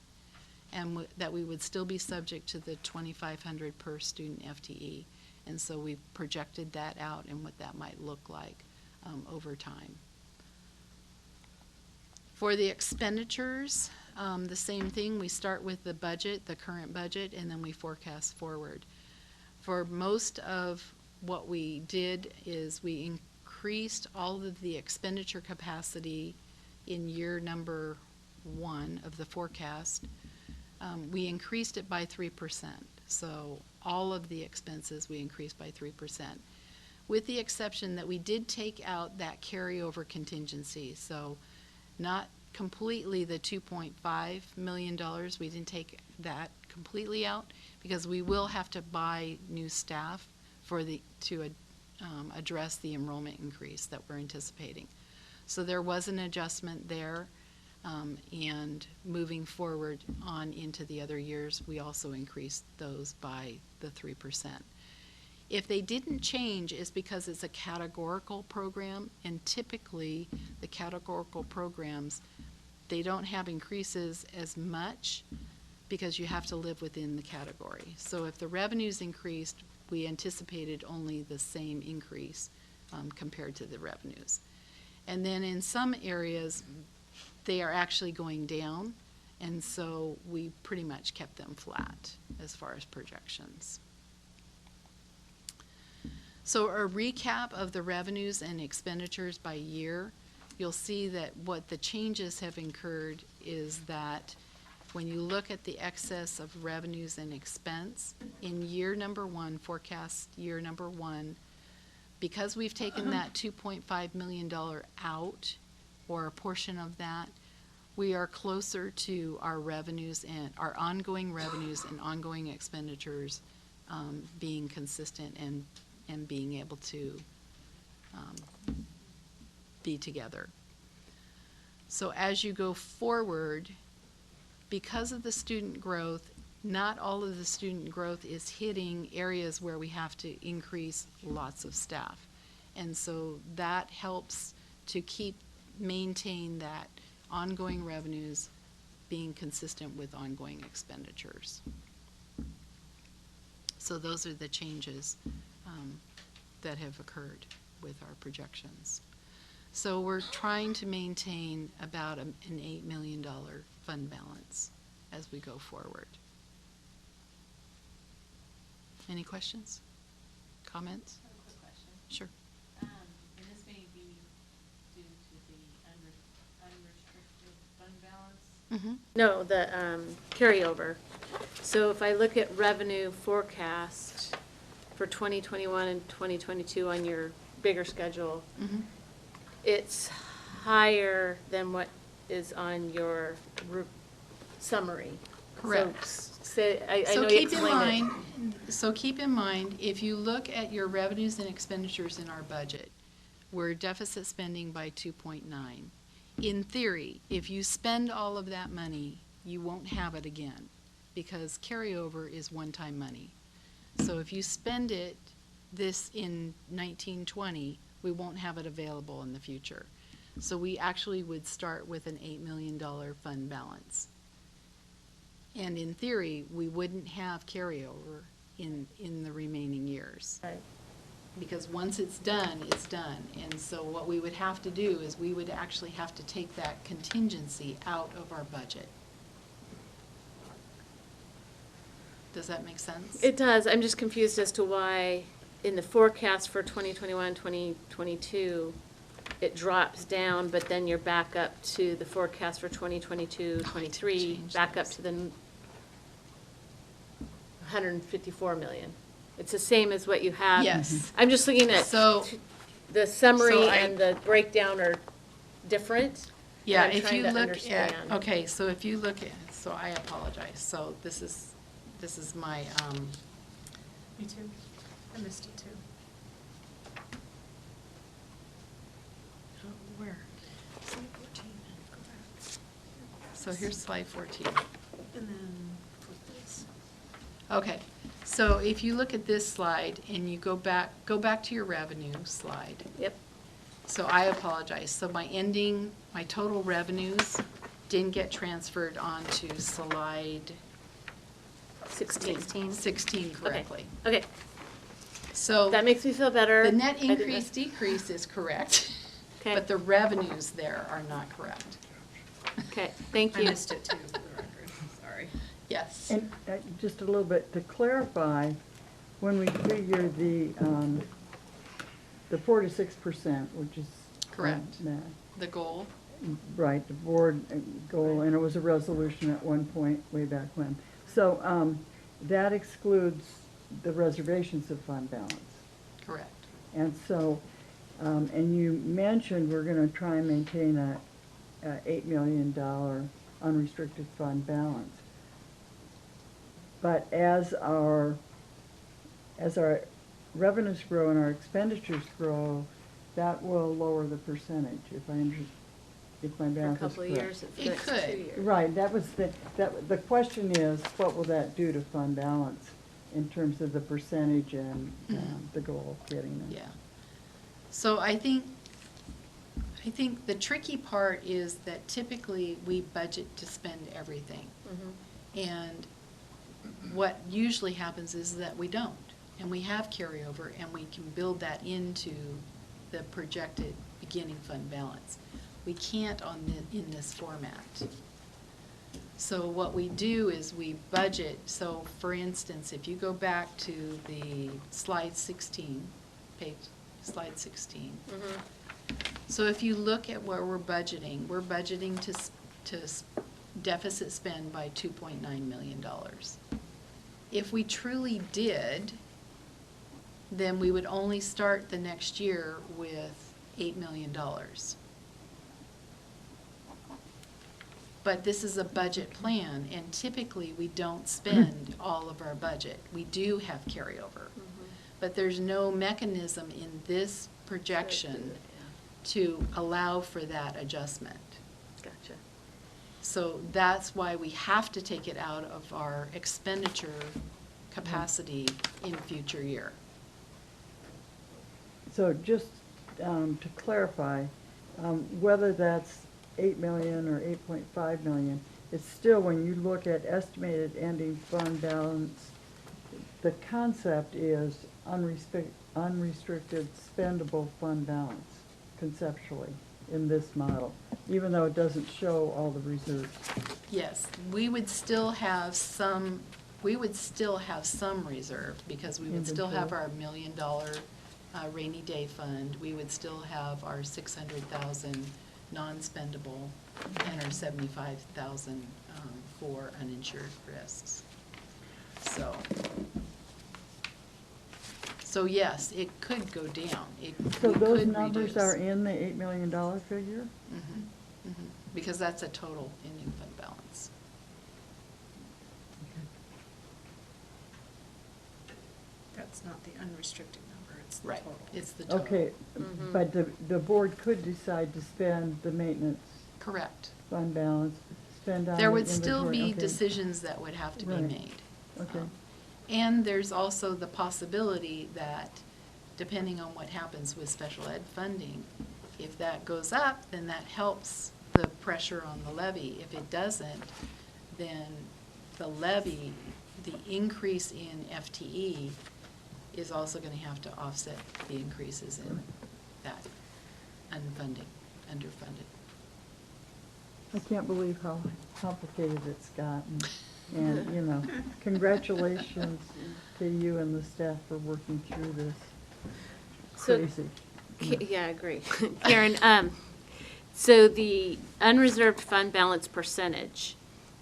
[SPEAKER 8] and that we would still be subject to the $2,500 per student FTE, and so we projected that out and what that might look like over time. For the expenditures, the same thing. We start with the budget, the current budget, and then we forecast forward. For most of what we did is we increased all of the expenditure capacity in year number 1 of the forecast. We increased it by 3%. So all of the expenses we increased by 3%. with the exception that we did take out that carryover contingency. So not completely the $2.5 million. We didn't take that completely out because we will have to buy new staff to address the enrollment increase that we're anticipating. So there was an adjustment there, and moving forward on into the other years, we also increased those by the 3%. If they didn't change, it's because it's a categorical program, and typically the categorical programs, they don't have increases as much because you have to live within the category. So if the revenues increased, we anticipated only the same increase compared to the revenues. And then in some areas, they are actually going down, and so we pretty much kept them flat as far as projections. So a recap of the revenues and expenditures by year, you'll see that what the changes have incurred is that when you look at the excess of revenues and expense, in year number one, forecast year number one, because we've taken that $2.5 million out, or a portion of that, we are closer to our revenues and our ongoing revenues and ongoing expenditures being consistent and being able to be together. So as you go forward, because of the student growth, not all of the student growth is hitting areas where we have to increase lots of staff. And so that helps to maintain that ongoing revenues being consistent with ongoing expenditures. So those are the changes that have occurred with our projections. So we're trying to maintain about an $8 million fund balance as we go forward. Any questions? Comments?
[SPEAKER 1] I have a quick question.
[SPEAKER 8] Sure.
[SPEAKER 1] And this may be due to the unrestricted fund balance?
[SPEAKER 8] Mm-hmm.
[SPEAKER 1] No, the carryover. So if I look at revenue forecast for 2021 and 2022 on your bigger schedule,
[SPEAKER 8] Mm-hmm.
[SPEAKER 1] it's higher than what is on your summary.
[SPEAKER 8] Correct.
[SPEAKER 1] So I
[SPEAKER 8] So
[SPEAKER 1] know you
[SPEAKER 8] keep in
[SPEAKER 1] explained
[SPEAKER 8] mind, if you look at your revenues and expenditures in our budget, we're deficit spending by 2.9. In theory, if you spend all of that money, you won't have it again, because carryover is one-time money. So if you spend it this in 1920, we won't have it available in the future. So we actually would start with an $8 million fund balance. And in theory, we wouldn't have carryover in the remaining years.
[SPEAKER 1] Right.
[SPEAKER 8] Because once it's done, it's done. And so what we would have to do is we would actually have to take that contingency out of our budget. Does that make sense?
[SPEAKER 1] It does. I'm just confused as to why in the forecast for 2021, 2022, it drops down, but then you're back up to the forecast for 2022, 23,
[SPEAKER 8] change
[SPEAKER 1] back up
[SPEAKER 8] those.
[SPEAKER 1] to the 154 million. It's the same as what you have.
[SPEAKER 8] Yes.
[SPEAKER 1] I'm just looking at
[SPEAKER 8] So-
[SPEAKER 1] the summary
[SPEAKER 8] so I-
[SPEAKER 1] and the breakdown are different.
[SPEAKER 8] Yeah,
[SPEAKER 1] I'm
[SPEAKER 8] if
[SPEAKER 1] trying
[SPEAKER 8] you
[SPEAKER 1] to
[SPEAKER 8] look at,
[SPEAKER 1] understand.
[SPEAKER 8] okay, so if you look at, so I apologize. So this is my,
[SPEAKER 9] Me too. I missed it too.
[SPEAKER 8] where?
[SPEAKER 9] Slide 14, go back.
[SPEAKER 8] So here's slide 14.
[SPEAKER 9] And then flip this.
[SPEAKER 8] Okay, so if you look at this slide and you go back to your revenue slide.
[SPEAKER 1] Yep.
[SPEAKER 8] So I apologize. So my total revenues didn't get transferred onto slide
[SPEAKER 1] 16.
[SPEAKER 8] 16 correctly.
[SPEAKER 1] Okay,
[SPEAKER 8] So
[SPEAKER 1] that makes me feel better.
[SPEAKER 8] the net
[SPEAKER 1] I didn't-
[SPEAKER 8] increase decrease is correct,
[SPEAKER 1] Okay.
[SPEAKER 8] but the revenues there are not correct.
[SPEAKER 1] Okay, thank
[SPEAKER 9] I
[SPEAKER 1] you.
[SPEAKER 9] missed it too, for the record, sorry.
[SPEAKER 8] Yes.
[SPEAKER 2] And just a little bit to clarify, when we figure the 4 to 6%, which is
[SPEAKER 8] Correct.
[SPEAKER 2] that,
[SPEAKER 8] The goal,
[SPEAKER 2] right, the board goal, and it was a resolution at one point way back when. So that excludes the reservations of fund balance.
[SPEAKER 8] correct.
[SPEAKER 10] And so, and you mentioned we're gonna try and maintain a $8 million unrestricted fund balance. But as our revenues grow and our expenditures grow, that will lower the percentage, if my
[SPEAKER 1] For a
[SPEAKER 10] math is
[SPEAKER 1] couple of
[SPEAKER 10] correct.
[SPEAKER 1] years, it's the
[SPEAKER 8] It
[SPEAKER 1] next
[SPEAKER 8] could.
[SPEAKER 1] 2 years.
[SPEAKER 10] Right, the question is, what will that do to fund balance in terms of the percentage and the goal of getting it?
[SPEAKER 8] Yeah. So I think the tricky part is that typically we budget to spend everything.
[SPEAKER 1] Mhm.
[SPEAKER 8] And what usually happens is that we don't. And we have carryover, and we can build that into the projected beginning fund balance. We can't in this format. So what we do is we budget. So for instance, if you go back to the slide 16, slide 16.
[SPEAKER 1] Mhm.
[SPEAKER 8] So if you look at where we're budgeting to deficit spend by $2.9 million. If we truly did, then we would only start the next year with $8 million. But this is a budget plan, and typically we don't spend all of our budget. We do have carryover. But there's no mechanism in this projection to allow for that adjustment.
[SPEAKER 1] Gotcha.
[SPEAKER 8] So that's why we have to take it out of our expenditure capacity in future year.
[SPEAKER 10] So just to clarify, whether that's 8 million or 8.5 million, it's still, when you look at estimated ending fund balance, the concept is unrestricted spendable fund balance, conceptually, in this model, even though it doesn't show all the reserves.
[SPEAKER 8] Yes, we would still have some reserve, because we would still have our $1 million rainy day fund. We would still have our 600,000 non-spendable and our 75,000 for uninsured risks. So yes, it could go down.
[SPEAKER 10] So
[SPEAKER 8] We
[SPEAKER 10] those
[SPEAKER 8] could
[SPEAKER 10] numbers
[SPEAKER 8] reduce.
[SPEAKER 10] are in the $8 million figure?
[SPEAKER 8] Mhm, mhm, because that's a total ending fund balance.
[SPEAKER 9] That's not the unrestricted number, it's the
[SPEAKER 8] Right,
[SPEAKER 9] total.
[SPEAKER 8] it's the total.
[SPEAKER 10] Okay,
[SPEAKER 1] Mhm.
[SPEAKER 10] but the board could decide to spend the maintenance
[SPEAKER 8] Correct.
[SPEAKER 10] fund balance, spend on
[SPEAKER 8] There
[SPEAKER 10] the
[SPEAKER 8] would still
[SPEAKER 10] inventory,
[SPEAKER 8] be
[SPEAKER 10] okay.
[SPEAKER 8] decisions that would have to be
[SPEAKER 10] Right.
[SPEAKER 8] made.
[SPEAKER 10] Okay.
[SPEAKER 8] And there's also the possibility that, depending on what happens with special ed funding, if that goes up, then that helps the pressure on the levy. If it doesn't, then the levy, the increase in FTE is also gonna have to offset the increases in that underfunded.
[SPEAKER 10] I can't believe how complicated it's gotten. And, you know, congratulations to you and the staff for working through this.
[SPEAKER 1] So-
[SPEAKER 10] Crazy.
[SPEAKER 1] Yeah, I agree. Karen, so the unreserved fund balance percentage,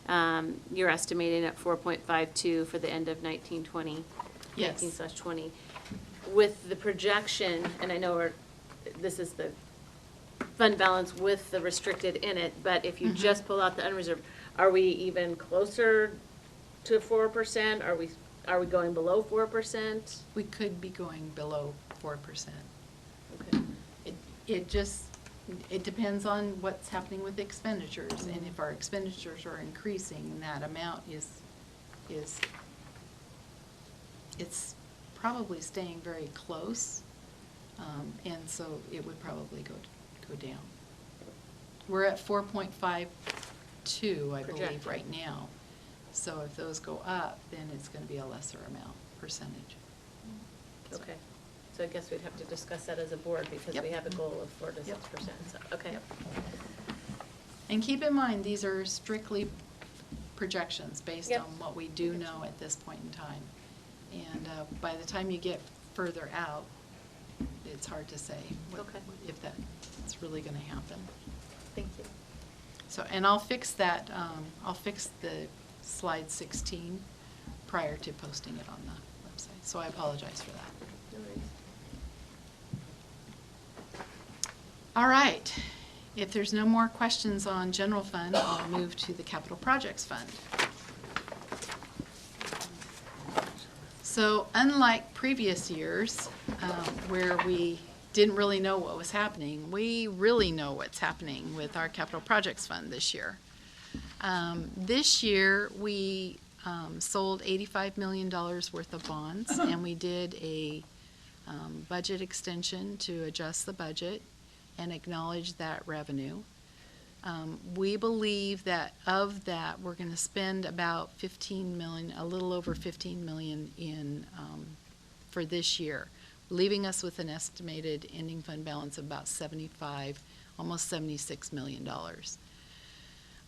[SPEAKER 1] you're estimating at 4.52 for the end of 1920?
[SPEAKER 8] Yes.
[SPEAKER 1] 19/20. With the projection, and I know this is the fund balance with the restricted in it, but if you
[SPEAKER 8] Mhm.
[SPEAKER 1] just pull out the unreserved, are we even closer to 4%? Are we going below 4%?
[SPEAKER 8] We could be going below 4%.
[SPEAKER 1] Okay.
[SPEAKER 8] It depends on what's happening with expenditures, and if our expenditures are increasing, that amount it's probably staying very close, and so it would probably go down. We're at 4.52, I believe,
[SPEAKER 1] Projected.
[SPEAKER 8] right now. So if those go up, then it's gonna be a lesser amount, percentage.
[SPEAKER 1] Okay, so I guess we'd have to discuss that as a board, because we
[SPEAKER 8] Yep.
[SPEAKER 1] have a goal of 4 to
[SPEAKER 8] Yep.
[SPEAKER 1] 6%, so, okay.
[SPEAKER 8] Yep. And keep in mind, these are strictly projections based
[SPEAKER 1] Yep.
[SPEAKER 8] on what we do know at this point in time. And by the time you get further out, it's hard to say
[SPEAKER 1] Okay.
[SPEAKER 8] if that's really going to happen.
[SPEAKER 1] Thank you.
[SPEAKER 8] So, and I'll fix that, I'll fix the slide 16 prior to posting it on the website. So I apologize for that.
[SPEAKER 1] No worries.
[SPEAKER 8] All right. If there's no more questions on general fund, I'll move to the capital projects fund. So unlike previous years, where we didn't really know what was happening, we really know what's happening with our capital projects fund this year. This year, we sold $85 million worth of bonds, and we did a budget extension to adjust the budget and acknowledge that revenue. We believe that of that, we're going to spend about 15 million, a little over 15 million in for this year, leaving us with an estimated ending fund balance of about 75, almost $76 million.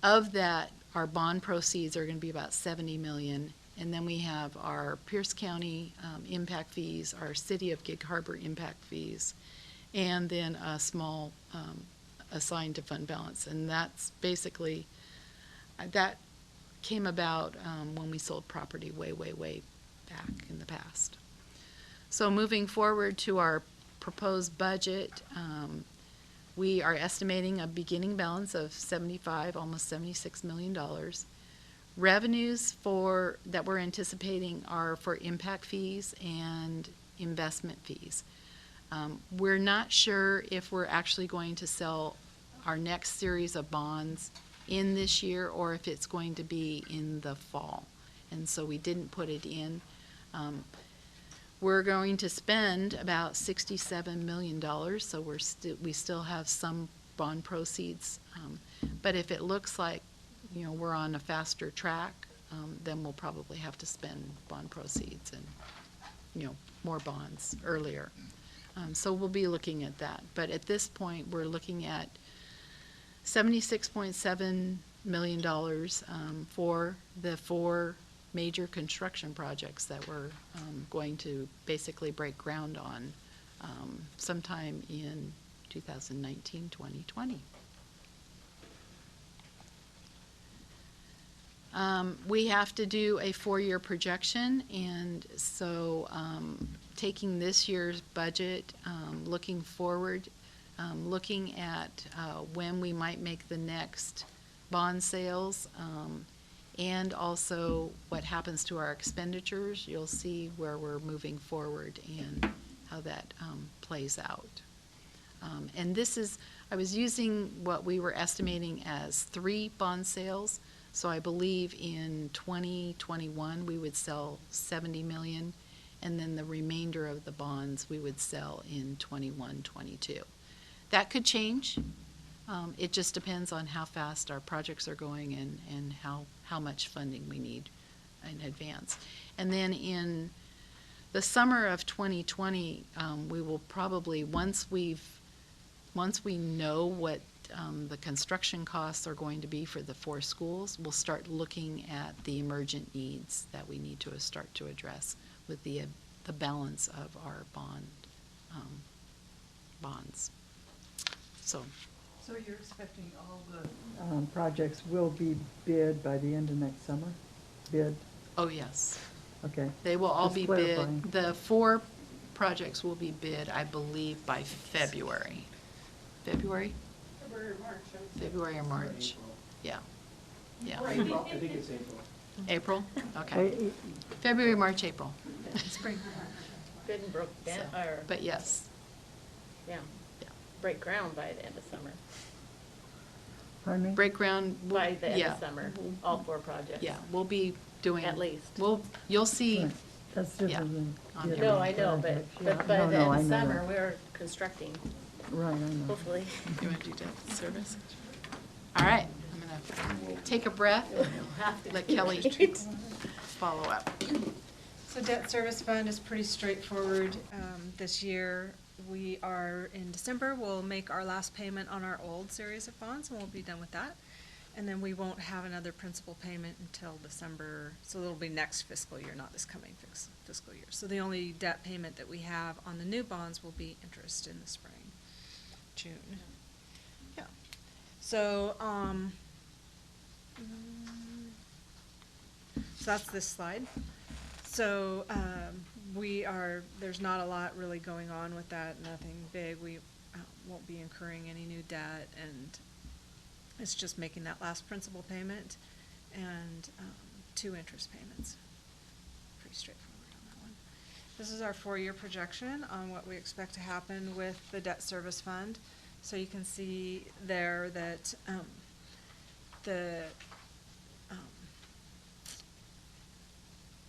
[SPEAKER 8] Of that, our bond proceeds are going to be about 70 million, and then we have our Pierce County impact fees, our City of Gig Harbor impact fees, and then a small assigned to fund balance. And that's basically, that came about when we sold property way back in the past. So moving forward to our proposed budget, we are estimating a beginning balance of 75, almost $76 million. Revenues that we're anticipating are for impact fees and investment fees. We're not sure if we're actually going to sell our next series of bonds in this year or if it's going to be in the fall. And so we didn't put it in. We're going to spend about $67 million, so we still have some bond proceeds. But if it looks like, we're on a faster track, then we'll probably have to spend bond proceeds and, more bonds earlier. So we'll be looking at that. But at this point, we're looking at $76.7 million for the 4 major construction projects that we're going to basically break ground on sometime in 2019-2020. We have to do a 4-year projection, and so taking this year's budget, looking forward, looking at when we might make the next bond sales, and also what happens to our expenditures, you'll see where we're moving forward and how that plays out. And this is, I was using what we were estimating as 3 bond sales. So I believe in 2021 we would sell 70 million, and then the remainder of the bonds we would sell in 21-22. That could change. It just depends on how fast our projects are going and how much funding we need in advance. And then in the summer of 2020, we will probably, once we know what the construction costs are going to be for the 4 schools, we'll start looking at the emergent needs that we need to start to address with the balance of our bonds. So
[SPEAKER 10] you're expecting all the projects will be bid by the end of next summer? Bid?
[SPEAKER 8] Oh, yes.
[SPEAKER 10] Okay.
[SPEAKER 8] They will all
[SPEAKER 10] Just
[SPEAKER 8] be
[SPEAKER 10] clarifying.
[SPEAKER 8] bid. The 4 projects will be bid, I believe, by February. February? February or March. Yeah. Yeah.
[SPEAKER 6] I think it's April.
[SPEAKER 8] April? Okay. February, March, April.
[SPEAKER 1] Spring. Good and broke down, or,
[SPEAKER 8] But yes.
[SPEAKER 1] yeah,
[SPEAKER 8] Yeah.
[SPEAKER 1] break ground by the end of summer.
[SPEAKER 10] Pardon me?
[SPEAKER 8] Break ground.
[SPEAKER 1] By the end
[SPEAKER 8] yeah.
[SPEAKER 1] of summer, all 4 projects.
[SPEAKER 8] Yeah, we'll be doing.
[SPEAKER 1] At least.
[SPEAKER 8] You'll see.
[SPEAKER 10] Right. That's different
[SPEAKER 8] Yeah.
[SPEAKER 10] than.
[SPEAKER 8] On
[SPEAKER 10] the
[SPEAKER 8] here.
[SPEAKER 1] No,
[SPEAKER 10] other
[SPEAKER 1] I know,
[SPEAKER 10] projects.
[SPEAKER 1] but
[SPEAKER 10] Yeah.
[SPEAKER 1] by
[SPEAKER 10] No,
[SPEAKER 1] the
[SPEAKER 10] no,
[SPEAKER 1] end
[SPEAKER 10] I
[SPEAKER 1] of
[SPEAKER 10] know
[SPEAKER 1] summer,
[SPEAKER 10] that.
[SPEAKER 1] we're constructing,
[SPEAKER 10] Right, I know.
[SPEAKER 1] hopefully.
[SPEAKER 8] You want to do debt service? All right, I'm going to take a breath,
[SPEAKER 1] Have to
[SPEAKER 8] let
[SPEAKER 1] do
[SPEAKER 8] Kelly
[SPEAKER 1] it.
[SPEAKER 8] follow up.
[SPEAKER 9] So debt service fund is pretty straightforward this year. We are, in December, we'll make our last payment on our old series of bonds, and we'll be done with that. And then we won't have another principal payment until December, so it'll be next fiscal year, not this coming fiscal year. So the only debt payment that we have on the new bonds will be interest in the spring, June. Yeah. So, so that's this slide. So, there's not a lot really going on with that, nothing big. won't be incurring any new debt, and it's just making that last principal payment and 2 interest payments. Pretty straightforward on that one. This is our 4-year projection on what we expect to happen with the debt service fund. So you can see there that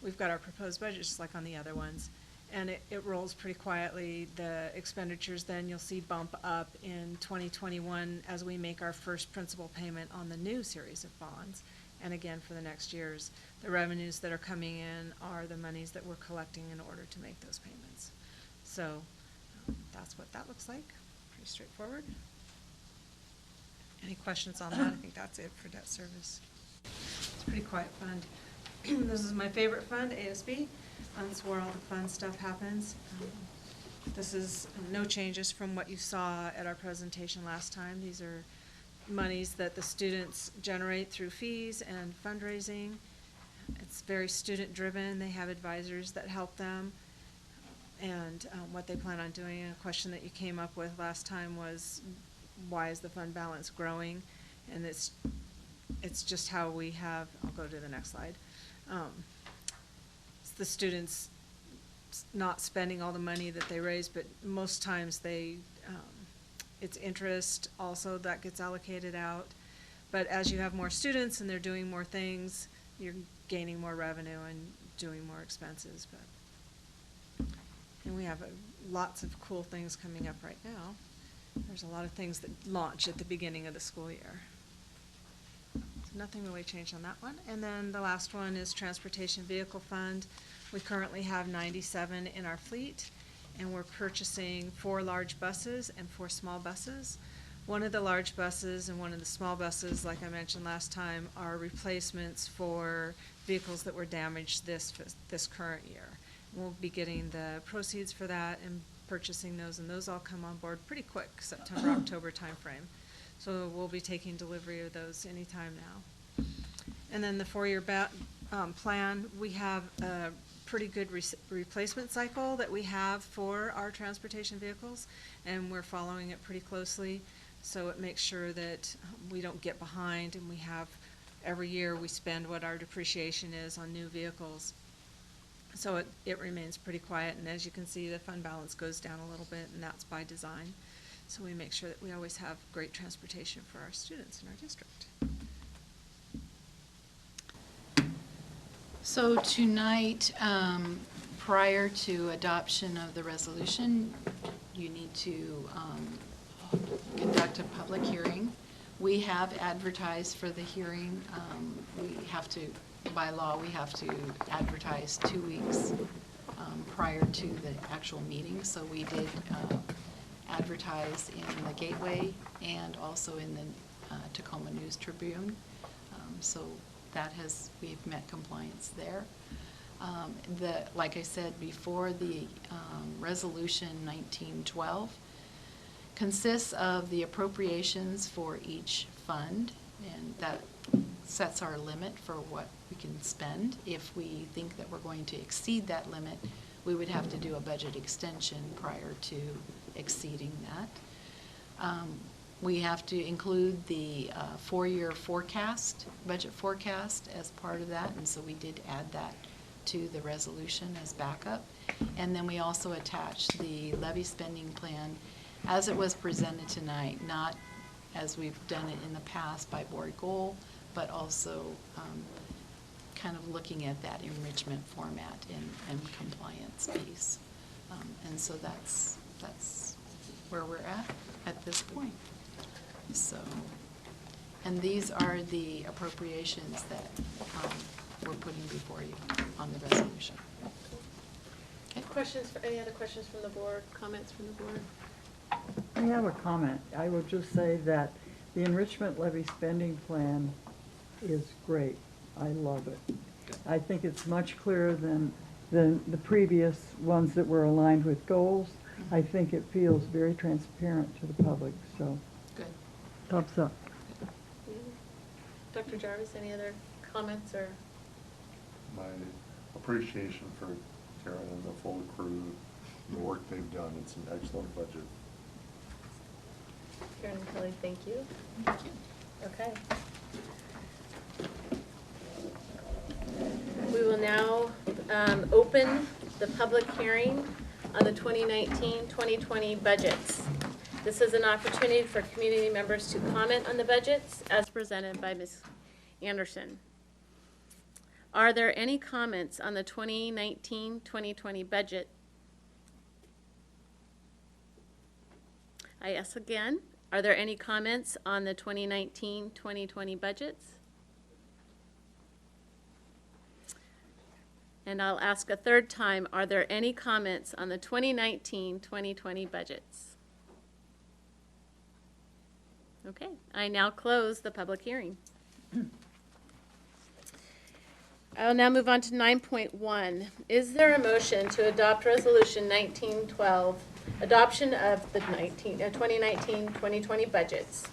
[SPEAKER 9] we've got our proposed budget just like on the other ones, and it rolls pretty quietly. The expenditures then you'll see bump up in 2021 as we make our first principal payment on the new series of bonds. And again, for the next years, the revenues that are coming in are the monies that we're collecting in order to make those payments. So that's what that looks like. Pretty straightforward. Any questions on that? I think that's it for debt service. It's a pretty quiet fund. This is my favorite fund, ASB. That's where all the fun stuff happens. This is no changes from what you saw at our presentation last time. These are monies that the students generate through fees and fundraising. It's very student-driven. They have advisors that help them. And what they plan on doing, a question that you came up with last time was, why is the fund balance growing? And it's just how we have, I'll go to the next slide. It's the students not spending all the money that they raise, but most times it's interest also that gets allocated out. But as you have more students and they're doing more things, you're gaining more revenue and doing more expenses. And we have lots of cool things coming up right now. There's a lot of things that launch at the beginning of the school year. So nothing really changed on that one. And then the last one is Transportation Vehicle Fund. We currently have 97 in our fleet, and we're purchasing 4 large buses and 4 small buses. One of the large buses and one of the small buses, like I mentioned last time, are replacements for vehicles that were damaged this current year. We'll be getting the proceeds for that and purchasing those, and those all come on board pretty quick, September, October timeframe. So we'll be taking delivery of those anytime now. And then the 4-year plan, we have a pretty good replacement cycle that we have for our transportation vehicles, and we're following it pretty closely. So it makes sure that we don't get behind, and we have, every year we spend what our depreciation is on new vehicles. So it remains pretty quiet, and as you can see, the fund balance goes down a little bit, and that's by design. So we make sure that we always have great transportation for our students in our district.
[SPEAKER 8] So tonight, prior to adoption of the resolution, you need to conduct a public hearing. We have advertised for the hearing. We have to, by law, we have to advertise 2 weeks prior to the actual meeting. So we did advertise in the Gateway and also in the Tacoma News Tribune. So that we've met compliance there. Like I said before, the resolution 1912 consists of the appropriations for each fund, and that sets our limit for what we can spend. If we think that we're going to exceed that limit, we would have to do a budget extension prior to exceeding that. We have to include the 4-year forecast, budget forecast, as part of that, and so we did add that to the resolution as backup. And then we also attached the levy spending plan as it was presented tonight, not as we've done it in the past by board goal, but also kind of looking at that enrichment format and compliance piece. And so that's where we're at this point. So, and these are the appropriations that we're putting before you on the resolution.
[SPEAKER 1] Okay. Any other questions from the board, comments from the board?
[SPEAKER 10] I have a comment. I will just say that the enrichment levy spending plan is great. I love it. I think it's much clearer than the previous ones that were aligned with goals. I think it feels very transparent to the public, so.
[SPEAKER 8] Good.
[SPEAKER 10] Thumbs up.
[SPEAKER 1] Dr. Jarvis, any other comments or?
[SPEAKER 5] My appreciation for Karen and the full crew, the work they've done. It's an excellent budget.
[SPEAKER 1] Karen and Kelly, thank you. Okay. We will now open the public hearing on the 2019-2020 budgets. This is an opportunity for community members to comment on the budgets as presented by Ms. Anderson. Are there any comments on the 2019-2020 budget? I ask again, are there any comments on the 2019-2020 budgets? And I'll ask a third time, are there any comments on the 2019-2020 budgets? Okay, I now close the public hearing. I'll now move on to 9.1. Is there a motion to adopt Resolution 1912, adoption of the 2019-2020 budgets?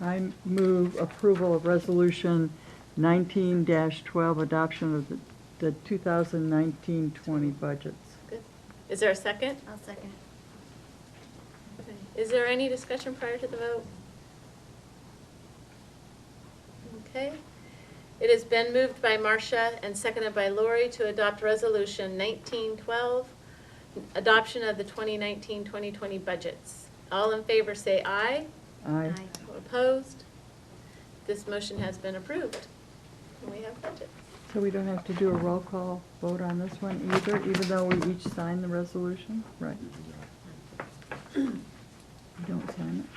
[SPEAKER 10] I move approval of Resolution 19-12, adoption of the 2019-20 budgets.
[SPEAKER 1] Good. Is there a second?
[SPEAKER 3] I'll second.
[SPEAKER 1] Okay. Is there any discussion prior to the vote? Okay. It has been moved by Marcia and seconded by Lori to adopt Resolution 1912, adoption of the 2019-2020 budgets. All in favor say aye.
[SPEAKER 10] Aye.
[SPEAKER 1] All opposed? This motion has been approved. And we have budgets.
[SPEAKER 10] So we don't have to do a roll call vote on this one either, even though we each sign the resolution? Right. You don't sign it?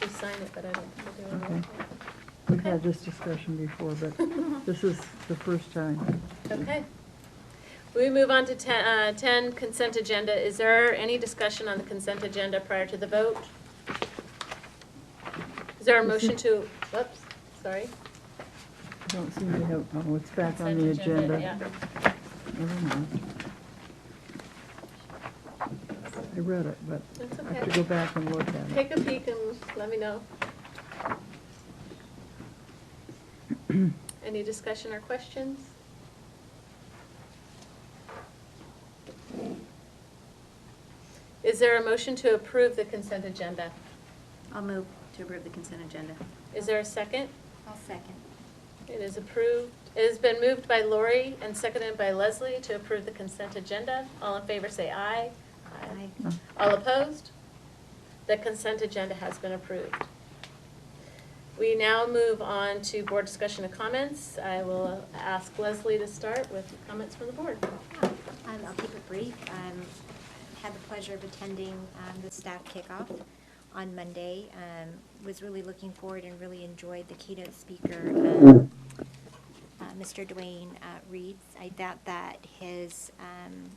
[SPEAKER 1] We sign it, but I don't think we're doing a roll
[SPEAKER 10] Okay.
[SPEAKER 1] call.
[SPEAKER 10] We've had this discussion before, but this is the first time.
[SPEAKER 1] Okay. We move on to 10 consent agenda. Is there any discussion on the consent agenda prior to the vote? Is there a motion to, whoops, sorry.
[SPEAKER 10] I don't seem to have, oh, it's back on the
[SPEAKER 1] Consent
[SPEAKER 10] agenda.
[SPEAKER 1] yeah.
[SPEAKER 10] Never mind. I read it, but
[SPEAKER 1] That's
[SPEAKER 10] I have
[SPEAKER 1] okay.
[SPEAKER 10] to go back and look at it.
[SPEAKER 1] Take a peek and let me know. Any discussion or questions? Is there a motion to approve the consent agenda?
[SPEAKER 3] I'll move to approve the consent agenda.
[SPEAKER 1] Is there a second?
[SPEAKER 3] I'll second.
[SPEAKER 1] It is approved. It has been moved by Lori and seconded by Leslie to approve the consent agenda. All in favor say aye.
[SPEAKER 3] Aye.
[SPEAKER 1] All opposed? The consent agenda has been approved. We now move on to board discussion and comments. I will ask Leslie to start with comments from the board.
[SPEAKER 3] I'll keep it brief. Had the pleasure of attending the staff kickoff on Monday. Was really looking forward and really enjoyed the keynote speaker, Mr. Dwayne Reeds. I thought that his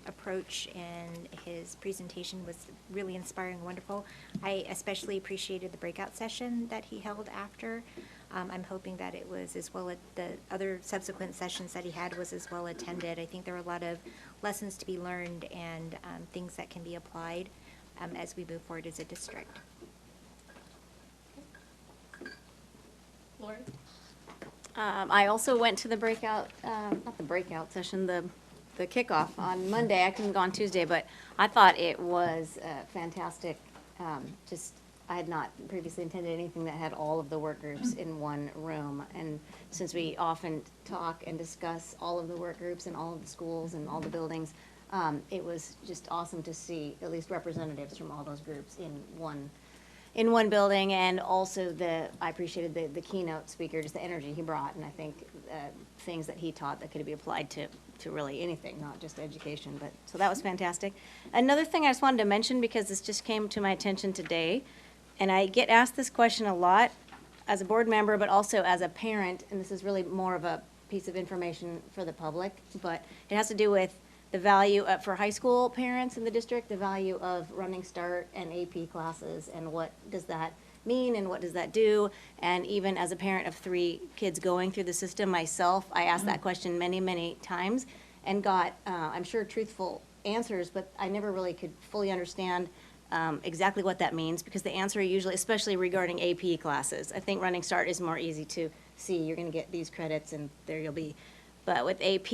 [SPEAKER 3] approach and his presentation was really inspiring and wonderful. I especially appreciated the breakout session that he held after. I'm hoping that it was as well, the other subsequent sessions that he had was as well attended. I think there are a lot of lessons to be learned and things that can be applied as we move forward as a district.
[SPEAKER 1] Lori?
[SPEAKER 11] I also went to the breakout, not the breakout session, the kickoff on Monday. I couldn't go on Tuesday, but I thought it was fantastic. I had not previously attended anything that had all of the work groups in one room. And since we often talk and discuss all of the work groups in all of the schools and all the buildings, it was just awesome to see at least representatives from all those groups in one building. And also I appreciated the keynote speaker, just the energy he brought, and I think things that he taught that could be applied to really anything, not just education. But so that was fantastic. Another thing I just wanted to mention, because this just came to my attention today, and I get asked this question a lot as a board member, but also as a parent, and this is really more of a piece of information for the public, but it has to do with the value for high school parents in the district, the value of Running Start and AP classes, and what does that mean and what does that do? And even as a parent of 3 kids going through the system myself, I asked that question many, many times and got, I'm sure, truthful answers, but I never really could fully understand exactly what that means, because the answer usually, especially regarding AP classes, I think Running Start is more easy to see. You're going to get these credits and there you'll be. But with AP,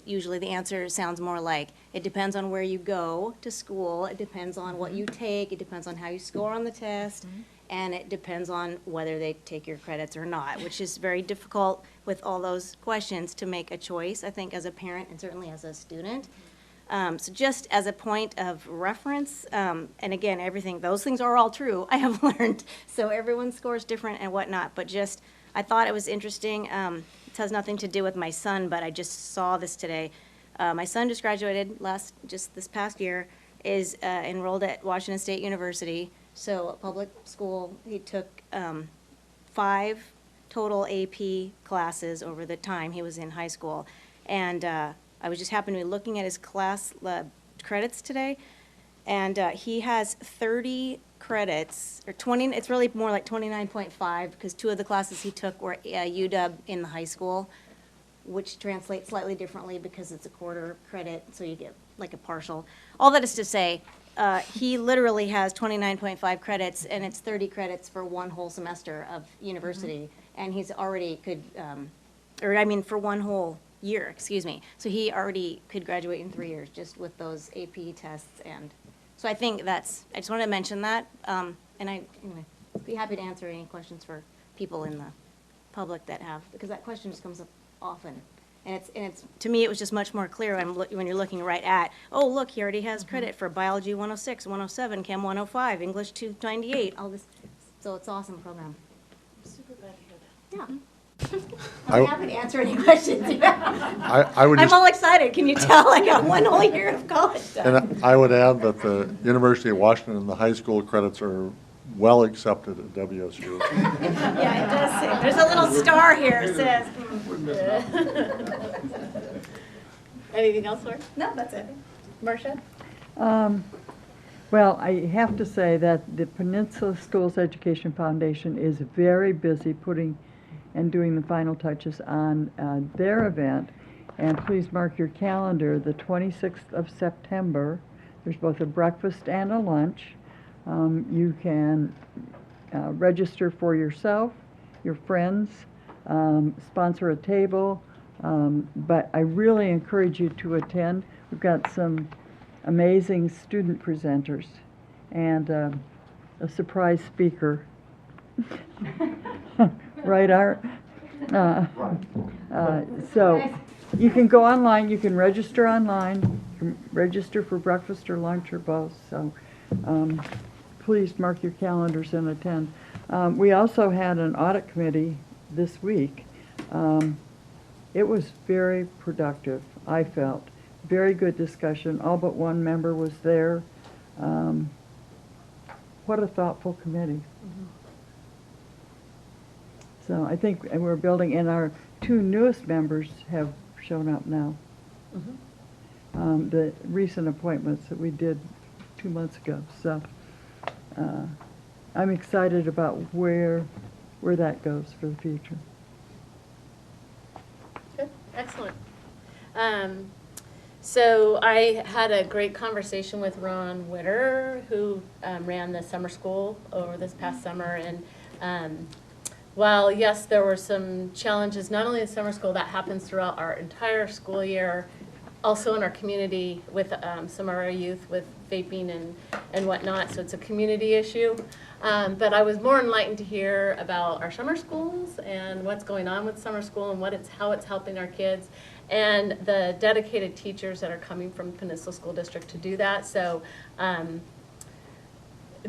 [SPEAKER 11] usually the answer sounds more like, it depends on where you go to school, it depends on what you take, it depends on how you score on the test, and it depends on whether they take your credits or not, which is very difficult with all those questions to make a choice, I think, as a parent and certainly as a student. So just as a point of reference, and again, those things are all true, I have learned. So everyone's score is different and whatnot, but just, I thought it was interesting. It has nothing to do with my son, but I just saw this today. My son just graduated just this past year, is enrolled at Washington State University, so a public school. He took 5 total AP classes over the time he was in high school. And I was just happened to be looking at his class credits today, and he has 30 credits, or 20, it's really more like 29.5, because 2 of the classes he took were UW in the high school, which translates slightly differently because it's a quarter credit, so you get like a partial. All that is to say, he literally has 29.5 credits, and it's 30 credits for 1 whole semester of university, and he's already for 1 whole year, excuse me. So he already could graduate in 3 years just with those AP tests. And so I think I just wanted to mention that. And anyway, be happy to answer any questions for people in the public that have, because that question just comes up often. And it's to me, it was just much more clear when you're looking right at, oh, look, he already has credit for Biology 106, 107, Chem 105, English 298, all this. So it's an awesome program.
[SPEAKER 1] Super glad to hear that.
[SPEAKER 11] Yeah. I'm happy to answer any questions you have.
[SPEAKER 5] I would
[SPEAKER 11] I'm
[SPEAKER 5] just,
[SPEAKER 11] all excited. Can you tell? I got 1 whole year of college done.
[SPEAKER 5] and I would add that the University of Washington, the high school credits are well accepted at WSU.
[SPEAKER 11] Yeah, it does say, there's a little star here, it says.
[SPEAKER 1] Anything else, Laura?
[SPEAKER 11] No, that's it.
[SPEAKER 1] Marcia?
[SPEAKER 10] Well, I have to say that the Peninsula Schools Education Foundation is very busy putting and doing the final touches on their event. And please mark your calendar, the 26th of September. There's both a breakfast and a lunch. You can register for yourself, your friends, sponsor a table, but I really encourage you to attend. We've got some amazing student presenters and a surprise speaker. Right, Art? So you can go online, you can register online, you can register for breakfast or lunch or both. So please mark your calendars and attend. We also had an audit committee this week. It was very productive, I felt. Very good discussion. All but 1 member was there. What a thoughtful committee. So I think we're building, and our 2 newest members have shown up now. The recent appointments that we did 2 months ago. So I'm excited about where that goes for the future.
[SPEAKER 1] Good, excellent. So I had a great conversation with Ron Witter, who ran the summer school over this past summer, and while, yes, there were some challenges, not only in summer school, that happens throughout our entire school year, also in our community with some of our youth with vaping and whatnot, so it's a community issue. But I was more enlightened to hear about our summer schools and what's going on with summer school and how it's helping our kids, and the dedicated teachers that are coming from Peninsula School District to do that. So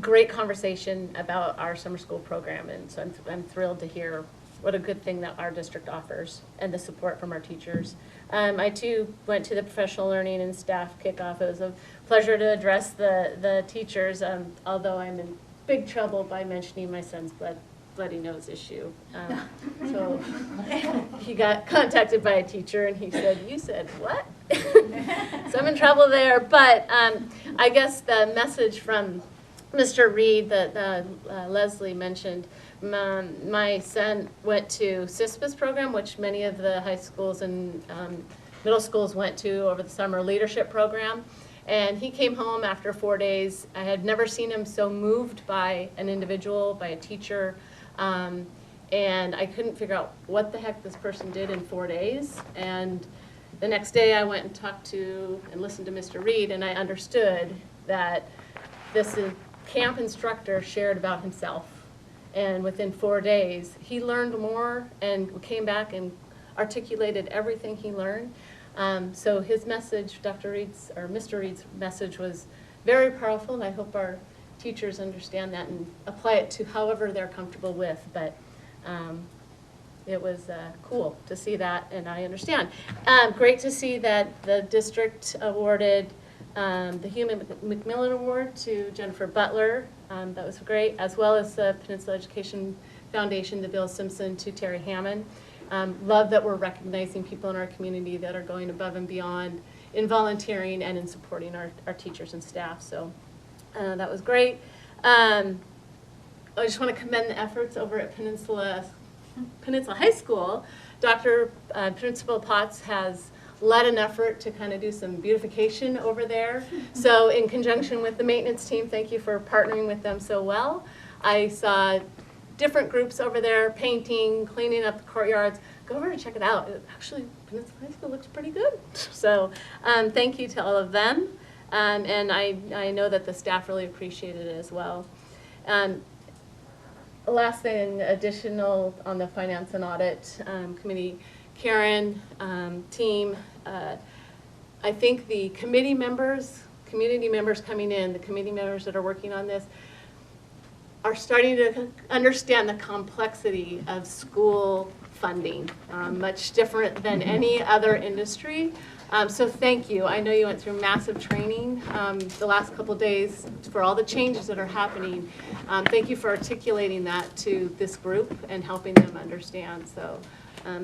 [SPEAKER 1] great conversation about our summer school program, and so I'm thrilled to hear what a good thing that our district offers and the support from our teachers. I too went to the professional learning and staff kickoff. It was a pleasure to address the teachers, although I'm in big trouble by mentioning my son's bloody nose issue. So he got contacted by a teacher and he said, "You said what?" So I'm in trouble there, but I guess the message from Mr. Reed that Leslie mentioned, my son went to SEPA's program, which many of the high schools and middle schools went to over the summer leadership program. And he came home after 4 days. I had never seen him so moved by an individual, by a teacher. And I couldn't figure out what the heck this person did in 4 days. And the next day I went and talked to and listened to Mr. Reed, and I understood that this camp instructor shared about himself And within 4 days, he learned more and came back and articulated everything he learned. So his message, Dr. Reed's, or Mr. Reed's message was very powerful, and I hope our teachers understand that and apply it to however they're comfortable with. But it was cool to see that, and I understand. Great to see that the district awarded the Hugh McMillan Award to Jennifer Butler. That was great, as well as the Peninsula Education Foundation, the Bill Simpson, to Terry Hammond. Love that we're recognizing people in our community that are going above and beyond in volunteering and in supporting our teachers and staff. So that was great. I just want to commend the efforts over at Peninsula High School. Dr. Principal Potts has led an effort to kind of do some beautification over there. So in conjunction with the maintenance team, thank you for partnering with them so well. I saw different groups over there painting, cleaning up the courtyards. Go over and check it out. Actually, Peninsula High School looks pretty good. So thank you to all of them. And I know that the staff really appreciated it as well. Last thing, additional on the Finance and Audit Committee, Karen, team, I think the committee members coming in, the committee members that are working on this, are starting to understand the complexity of school funding, much different than any other industry. So thank you. I know you went through massive training the last couple days for all the changes that are happening. Thank you for articulating that to this group and helping them understand. So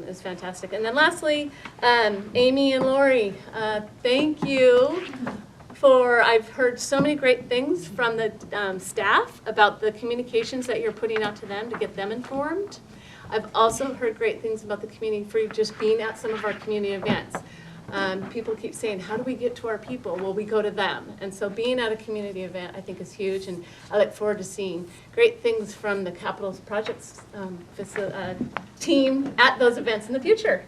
[SPEAKER 1] it's fantastic. And then lastly, Amy and Lori, thank you for, I've heard so many great things from the staff about the communications that you're putting out to them to get them informed. I've also heard great things about the community for just being at some of our community events. People keep saying, how do we get to our people? Well, we go to them. And so being at a community event, I think, is huge, and I look forward to seeing great things from the Capital Projects team at those events in the future.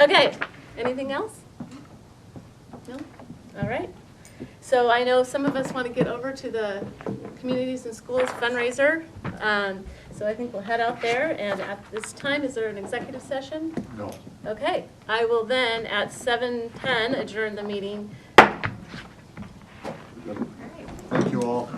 [SPEAKER 1] Okay, anything else? No? All right. So I know some of us want to get over to the Communities and Schools fundraiser. So I think we'll head out there, and at this time, is there an executive session?
[SPEAKER 5] No.
[SPEAKER 1] Okay, I will then at 7:10 adjourn the meeting.
[SPEAKER 5] Thank you all.